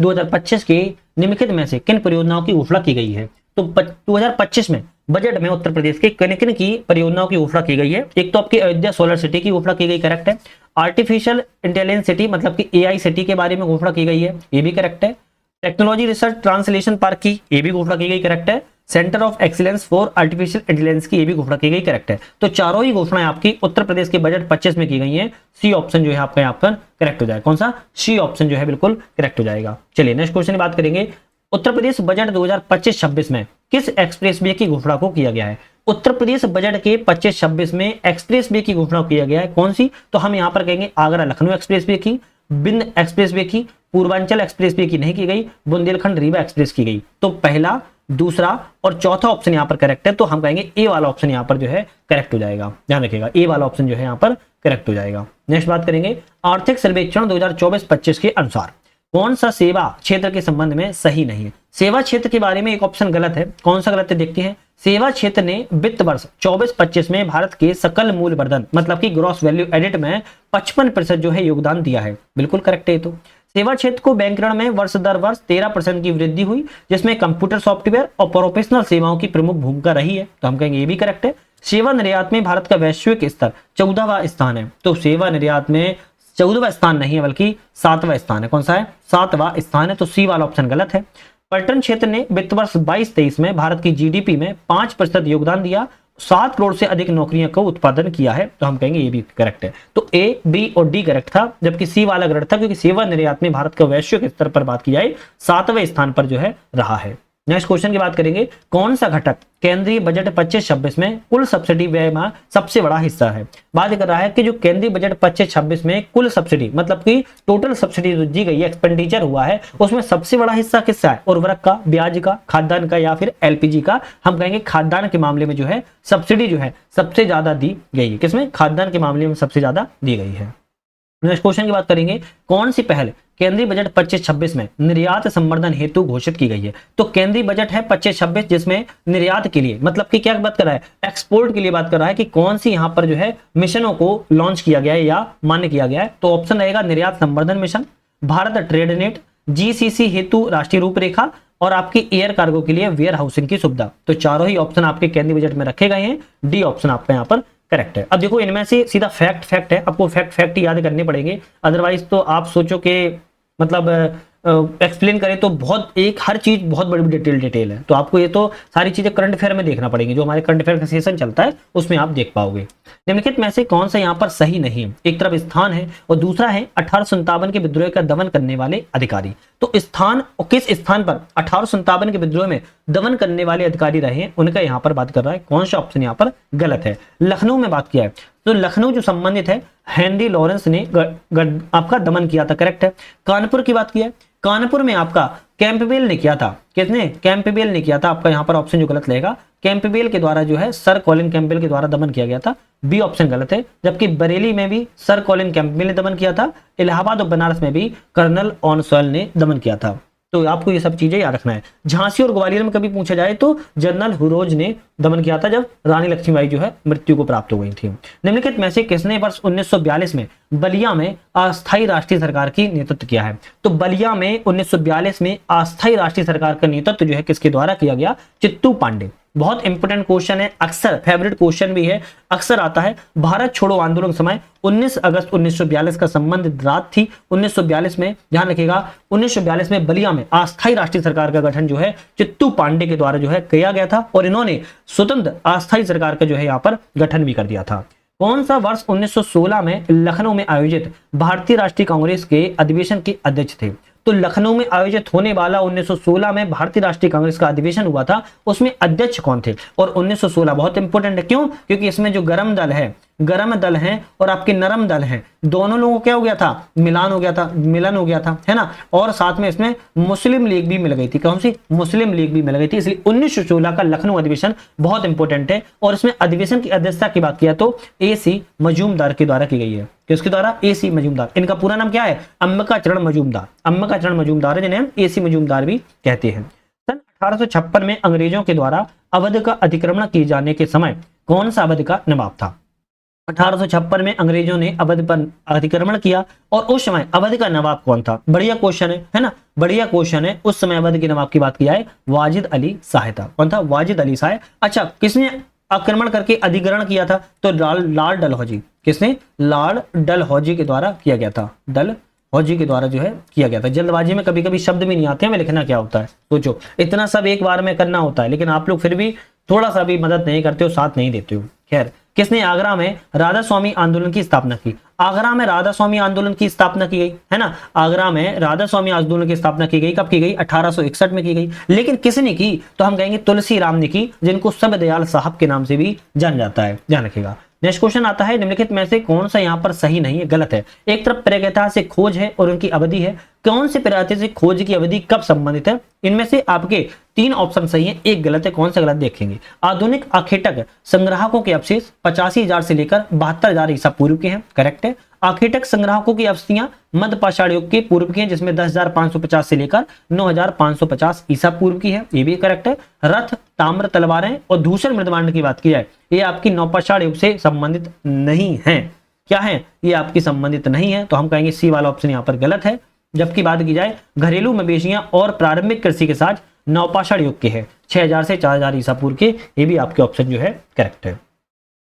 2025 के निम्नलिखित में से किन परियोजनाओं की घोषणा की गई है। तो 2025 में बजट में उत्तर प्रदेश के किन किन की परियोजनाओं की घोषणा की गई है। एक तो आपकी अयोध्या सोलर सिटी की घोषणा की गई, करेक्ट है। आर्टिफिशियल इंटेलिजेंस सिटी मतलब कि एआई सिटी के बारे में घोषणा की गई है, ये भी करेक्ट है। टेक्नोलॉजी रिसर्च ट्रांसलेशन पार्क की ये भी घोषणा की गई, करेक्ट है। Centre of excellence for artificial intelligence की ये भी घोषणा की गई, करेक्ट है। तो चारों ही घोषणाएं आपकी उत्तर प्रदेश के बजट 25 में की गई हैं। सी ऑप्शन जो है आपका यहाँ पर करेक्ट हो जाएगा। कौन सा, सी ऑप्शन जो है बिल्कुल करेक्ट हो जाएगा। चलिए नेक्स्ट क्वेश्चन की बात करेंगे। उत्तर प्रदेश बजट 2025-26 में किस एक्सप्रेसवे की घोषणा को किया गया है। उत्तर प्रदेश बजट के 25-26 में एक्सप्रेसवे की घोषणा किया गया है, कौन सी, तो हम यहाँ पर कहेंगे आगरा लखनऊ एक्सप्रेसवे की, बिंद एक्सप्रेसवे की, पूर्वांचल एक्सप्रेसवे की नहीं की गई, बुंदेलखंड रीवा एक्सप्रेस की गई। तो पहला, दूसरा और चौथा ऑप्शन यहाँ पर करेक्ट है, तो हम कहेंगे ए वाला ऑप्शन यहाँ पर जो है करेक्ट हो जाएगा। ध्यान रखिएगा, ए वाला ऑप्शन जो है यहाँ पर करेक्ट हो जाएगा। नेक्स्ट बात करेंगे। आर्थिक सर्वेक्षण 2024-25 के अनुसार कौन सा सेवा क्षेत्र के संबंध में सही नहीं है। सेवा क्षेत्र के बारे में एक ऑप्शन गलत है, कौन सा गलत है देखते हैं। सेवा क्षेत्र ने वित्त वर्ष 24-25 में भारत के सकल मूल्य वर्धन मतलब कि ग्रॉस वैल्यू एडिट में 55% जो है योगदान दिया है, बिल्कुल करेक्ट है। तो सेवा क्षेत्र को बैंक ऋण में वर्ष दर वर्ष 13% की वृद्धि हुई, जिसमें कंप्यूटर सॉफ्टवेयर और प्रोफेशनल सेवाओं की प्रमुख भूमिका रही है, तो हम कहेंगे ये भी करेक्ट है। सेवा निर्यात में भारत का वैश्विक स्तर 14वां स्थान है, तो सेवा निर्यात में 14वां स्थान नहीं है बल्कि 7वां स्थान है। कौन सा है, 7वां स्थान है, तो सी वाला ऑप्शन गलत है। पर्यटन क्षेत्र ने वित्त वर्ष 22-23 में भारत की जीडीपी में 5% योगदान दिया, 7 करोड़ से अधिक नौकरियों को उत्पादन किया है, तो हम कहेंगे ये भी करेक्ट है। तो ए, बी और डी करेक्ट था, जबकि सी वाला गलत था, क्योंकि सेवा निर्यात में भारत का वैश्विक स्तर पर बात की जाए 7वें स्थान पर जो है रहा है। नेक्स्ट क्वेश्चन की बात करेंगे। कौन सा घटक केंद्रीय बजट 25-26 में कुल सब्सिडी व्यय में सबसे बड़ा हिस्सा है। बात कर रहा है कि जो केंद्रीय बजट 25-26 में कुल सब्सिडी मतलब कि टोटल सब्सिडी जो दी गई है, एक्सपेंडिचर हुआ है, उसमें सबसे बड़ा हिस्सा किसका है, उर्वरक का, ब्याज का, खाद्यान्न का या फिर एलपीजी का। हम कहेंगे खाद्यान्न के मामले में जो है सब्सिडी जो है सबसे ज्यादा दी गई है। किसमें, खाद्यान्न के मामले में सबसे ज्यादा दी गई है। नेक्स्ट क्वेश्चन की बात करेंगे। कौन सी पहल केंद्रीय बजट 25-26 में निर्यात संवर्धन हेतु घोषित की गई है। तो केंद्रीय बजट है 25-26 जिसमें निर्यात के लिए मतलब कि क्या बात कर रहा है, एक्सपोर्ट के लिए बात कर रहा है कि कौन सी यहाँ पर जो है मिशनों को लॉन्च किया गया है या मान्य किया गया है। तो ऑप्शन रहेगा निर्यात संवर्धन mission, Bharat trade net, GCC हेतु राष्ट्रीय रूपरेखा और आपकी एयर कार्गो के लिए वेयर हाउसिंग की सुविधा। तो चारों ही ऑप्शन आपके केंद्रीय बजट में रखे गए हैं, डी ऑप्शन आपका यहाँ पर करेक्ट है। अब देखो इनमें से सीधा फैक्ट है, आपको फैक्ट याद करने पड़ेंगे, अदरवाइज तो आप सोचो कि मतलब एक्सप्लेन करें तो बहुत एक हर चीज बहुत बड़ी डिटेल है, तो आपको ये तो सारी चीजें करंट अफेयर में देखना पड़ेंगी, जो हमारे करंट अफेयर का सेशन चलता है उसमें आप देख पाओगे। निम्नलिखित में से कौन सा यहाँ पर सही नहीं है। एक तरफ स्थान है और दूसरा है 1857 के विद्रोह का दमन करने वाले अधिकारी। तो स्थान और किस स्थान पर 1857 के विद्रोह में दमन करने वाले अधिकारी रहे उनका यहाँ पर बात कर रहा है, कौन सा ऑप्शन यहाँ पर गलत है। लखनऊ में बात किया है, तो लखनऊ जो संबंधित है हेनरी लॉरेंस ने आपका दमन किया था, करेक्ट है। कानपुर की बात किया है, कानपुर में आपका कैंपबेल ने किया था, किसने, कैंपबेल ने किया था। आपका यहाँ पर ऑप्शन जो गलत रहेगा, कैंपबेल के द्वारा जो है सर कॉलिन कैंपबेल के द्वारा दमन किया गया था, बी ऑप्शन गलत है। जबकि बरेली में भी सर कॉलिन कैंपबेल ने दमन किया था, इलाहाबाद और बनारस में भी कर्नल ऑनसॉयल ने दमन किया था। तो आपको ये सब चीजें याद रखना है। झांसी और ग्वालियर में कभी पूछा जाए तो जनरल हुरोज ने दमन किया था जब रानी लक्ष्मीबाई जो है मृत्यु को प्राप्त हो गई थी। निम्नलिखित में से किसने वर्ष 1942 में बलिया में अस्थायी राष्ट्रीय सरकार की नेतृत्व किया है। तो बलिया में 1942 में अस्थायी राष्ट्रीय सरकार का नेतृत्व जो है किसके द्वारा किया गया, चित्तू पांडे। बहुत इंपोर्टेंट क्वेश्चन है, अक्सर फेवरेट क्वेश्चन भी है, अक्सर आता है। भारत छोड़ो आंदोलन समय 19 अगस्त 1942 का संबंध रात थी। 1942 में ध्यान रखिएगा, 1942 में बलिया में अस्थायी राष्ट्रीय सरकार का गठन जो है चित्तू पांडे के द्वारा जो है किया गया था और इन्होंने स्वतंत्र अस्थायी सरकार का जो है यहाँ पर गठन भी कर दिया था। कौन सा वर्ष 1916 में लखनऊ में आयोजित भारतीय राष्ट्रीय कांग्रेस के अधिवेशन के अध्यक्ष थे। तो लखनऊ में आयोजित होने वाला 1916 में भारतीय राष्ट्रीय कांग्रेस का अधिवेशन हुआ था, उसमें अध्यक्ष कौन थे। और 1916 बहुत इंपॉर्टेंट है, क्यों, क्योंकि इसमें जो गरम दल है गर्म दल हैं और आपके नरम दल हैं, दोनों लोगों को क्या हो गया था, मिलन हो गया था, है ना। और साथ में इसमें मुस्लिम लीग भी मिल गई थी। कौन सी? मुस्लिम लीग भी मिल गई थी। इसलिए 1916 का लखनऊ अधिवेशन बहुत इंपॉर्टेंट है। और इसमें अधिवेशन की अध्यक्षता की बात किया तो AC मजूमदार के द्वारा की गई है। किसके द्वारा? AC मजूमदार। इनका पूरा नाम क्या है? अंबिकाचरण मजूमदार। अंबिकाचरण मजूमदार है, जिन्हें हम AC मजूमदार भी कहते हैं। सन 1856 में अंग्रेजों के द्वारा अवध का अतिक्रमण किए जाने के समय कौन सा अवध का नवाब था? 1856 में अंग्रेजों ने अवध पर अतिक्रमण किया और उस समय अवध का नवाब कौन था? बढ़िया क्वेश्चन है ना, बढ़िया क्वेश्चन है। उस समय अवध के नवाब की बात की जाए, वाजिद अली शाह था। कौन था? वाजिद अली शाह। अच्छा, किसने आक्रमण करके अधिग्रहण किया था? तो लाल डलहौजी। किसने? लाल डलहौजी के द्वारा किया गया था। डलहौजी के द्वारा जो है किया गया था। जल्दबाजी में कभी कभी शब्द भी नहीं आते हैं, हमें लिखना क्या होता है, सोचो इतना सब एक बार में करना होता है, लेकिन आप लोग फिर भी थोड़ा सा भी मदद नहीं करते हो, साथ नहीं देते हो। खैर, किसने आगरा में राधा स्वामी आंदोलन की स्थापना की? आगरा में राधा स्वामी आंदोलन की स्थापना की गई, है ना। आगरा में राधा स्वामी आंदोलन की स्थापना की गई। कब की गई? 1861 में की गई। लेकिन किसने की? तो हम कहेंगे तुलसी राम ने की, जिनको सब दयाल साहब के नाम से भी जान जाता है, ध्यान रखिएगा। नेक्स्ट क्वेश्चन आता है, निम्नलिखित में से कौन सा यहाँ पर सही नहीं है, गलत है? एक तरफ प्रागैतिहासिक खोज है और उनकी अवधि है। कौन से प्रागैतिहासिक खोज की अवधि कब संबंधित है? इनमें से आपके 3 ऑप्शन सही है, एक गलत है। कौन सा गलत देखेंगे। आधुनिक आखेटक संग्राहकों के अवशेष 85,000 से लेकर 72,000 ईसा पूर्व के हैं, करेक्ट है। आखेटक संग्राहकों की अवस्थियां मध्य पाषाण युग के पूर्व की हैं, जिसमें 10,550 से लेकर 9,550 ईसा पूर्व की है, ये भी करेक्ट है। रथ, ताम्र तलवारें और धूसर मृदमांड की बात की जाए, ये आपकी नवपाषाण युग से संबंधित नहीं है। क्या है? ये आपकी संबंधित नहीं है, तो हम कहेंगे सी वाला ऑप्शन यहाँ पर गलत है। जबकि बात की जाए घरेलू मवेशियां और प्रारंभिक कृषि के साथ, नवपाषाण युग के हैं, 6,000 से 4,000 ईसा पूर्व के, ये भी आपके ऑप्शन जो है करेक्ट है।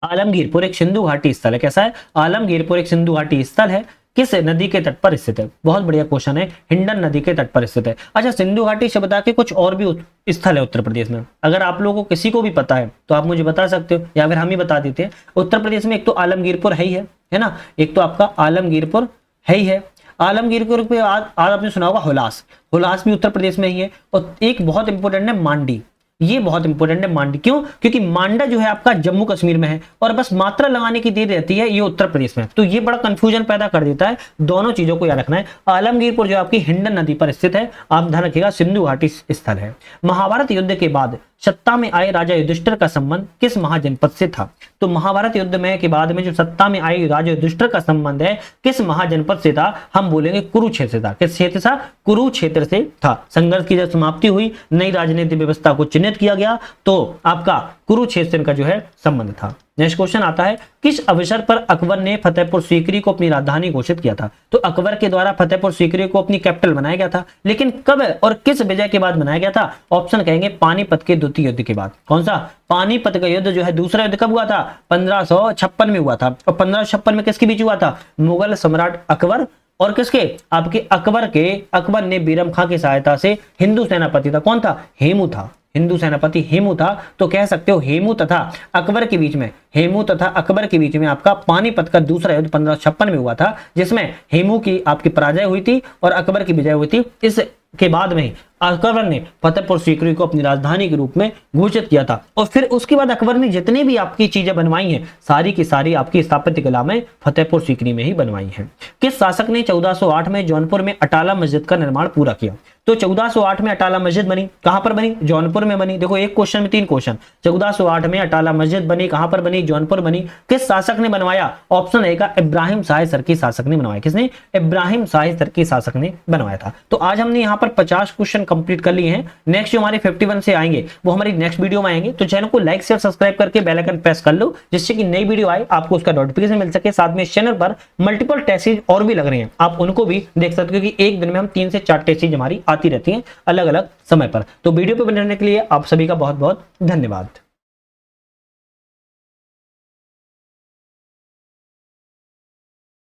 आलमगीरपुर एक सिंधु घाटी स्थल है। कैसा है? आलमगीरपुर एक सिंधु घाटी स्थल है, किस नदी के तट पर स्थित है? बहुत बढ़िया क्वेश्चन है, हिंडन नदी के तट पर स्थित है। अच्छा, सिंधु घाटी से बता के कुछ और भी स्थल है उत्तर प्रदेश में, अगर आप लोगों को किसी को भी पता है तो आप मुझे बता सकते हो, या फिर हम ही बता देते हैं। उत्तर प्रदेश में एक तो आलमगीरपुर है ना, एक तो आपका आलमगीरपुर है। आलमगीरपुर पे आज आपने सुना होगा हुलास, हुलास भी उत्तर प्रदेश में ही है। और एक बहुत इंपॉर्टेंट है मांडी, ये बहुत इंपॉर्टेंट है मांडी। क्यों? क्योंकि मांडा जो है आपका जम्मू कश्मीर में है और बस मात्रा लगाने की देर रहती है ये उत्तर प्रदेश में, तो ये बड़ा कंफ्यूजन पैदा कर देता है। दोनों चीजों को याद रखना है। आलमगीरपुर जो आपकी हिंडन नदी पर स्थित है, आप ध्यान रखिएगा, सिंधु घाटी स्थल है। महाभारत युद्ध के बाद सत्ता में आए राजा युधिष्ठिर का संबंध किस महाजनपद से था? तो महाभारत युद्ध में के बाद में जो सत्ता में आई राजा युधिष्ठिर का संबंध है, किस महाजनपद से था? हम बोलेंगे कुरुक्षेत्र से था। किस क्षेत्र से? कुरुक्षेत्र से था। संघर्ष की जब समाप्ति हुई, नई राजनीतिक व्यवस्था को चिन्हित किया गया, तो आपका कुरुक्षेत्र का जो है संबंध था। नेक्स्ट क्वेश्चन आता है, किस अवसर पर अकबर ने फतेहपुर सीकरी को अपनी राजधानी घोषित किया था? तो अकबर के द्वारा फतेहपुर सीकरी को अपनी कैपिटल बनाया गया था, लेकिन कब और किस विजय के बाद बनाया गया था? ऑप्शन कहेंगे पानीपत के द्वितीय युद्ध के बाद। कौन सा? पानीपत का युद्ध जो है, दूसरा युद्ध कब हुआ था? 1556 में हुआ था। और 1556 में किसके बीच हुआ था? मुगल सम्राट अकबर और किसके? आपके अकबर ने बीरम खां की सहायता से, हिंदू सेनापति था, कौन था? हेमू था, हिंदू सेनापति हेमू था। तो कह सकते हो हेमू तथा अकबर के बीच में, हेमू तथा अकबर के बीच में आपका पानीपत का दूसरा युद्ध 1556 में हुआ था, जिसमें हेमू की आपकी पराजय हुई थी और अकबर की विजय हुई थी। इसके बाद में अकबर ने फतेहपुर सीकरी को अपनी राजधानी के रूप में घोषित किया था। और फिर उसके बाद अकबर ने जितनी भी आपकी चीजें बनवाई हैं, सारी की सारी आपकी स्थापत्य कला में फतेहपुर सीकरी में ही बनवाई हैं। किस शासक ने 1408 में जौनपुर में अटाला मस्जिद का निर्माण पूरा किया? तो 1408 में अटाला मस्जिद बनी, कहां पर बनी? जौनपुर में बनी। देखो एक क्वेश्चन में 3 क्वेश्चन। 1408 में अटाला मस्जिद बनी, कहां पर बनी? जौनपुर बनी। किस शासक ने बनवाया? ऑप्शन ए का इब्राहिम शाह सरकी शासक ने बनवाया। किसने? इब्राहिम शाह सरकी शासक ने बनवाया था। तो आज हमने यहाँ पर 50 क्वेश्चन कंप्लीट कर लिए हैं। नेक्स्ट जो हमारे 51 से आएंगे वो हमारी नेक्स्ट वीडियो में आएंगे। तो चैनल को लाइक शेयर सब्सक्राइब करके बेल आइकन प्रेस कर लो, जिससे कि नई वीडियो आए आपको उसका नोटिफिकेशन मिल सके। साथ में इस चैनल पर मल्टीपल टेस्ट सीरीज और भी लग रहे हैं, आप उनको भी देख सकते हो, क्योंकि एक दिन में हम 3 से 4 टेस्ट सीरीज हमारी आती रहती है अलग अलग समय पर। तो वीडियो पे बने रहने के लिए आप सभी का बहुत बहुत धन्यवाद।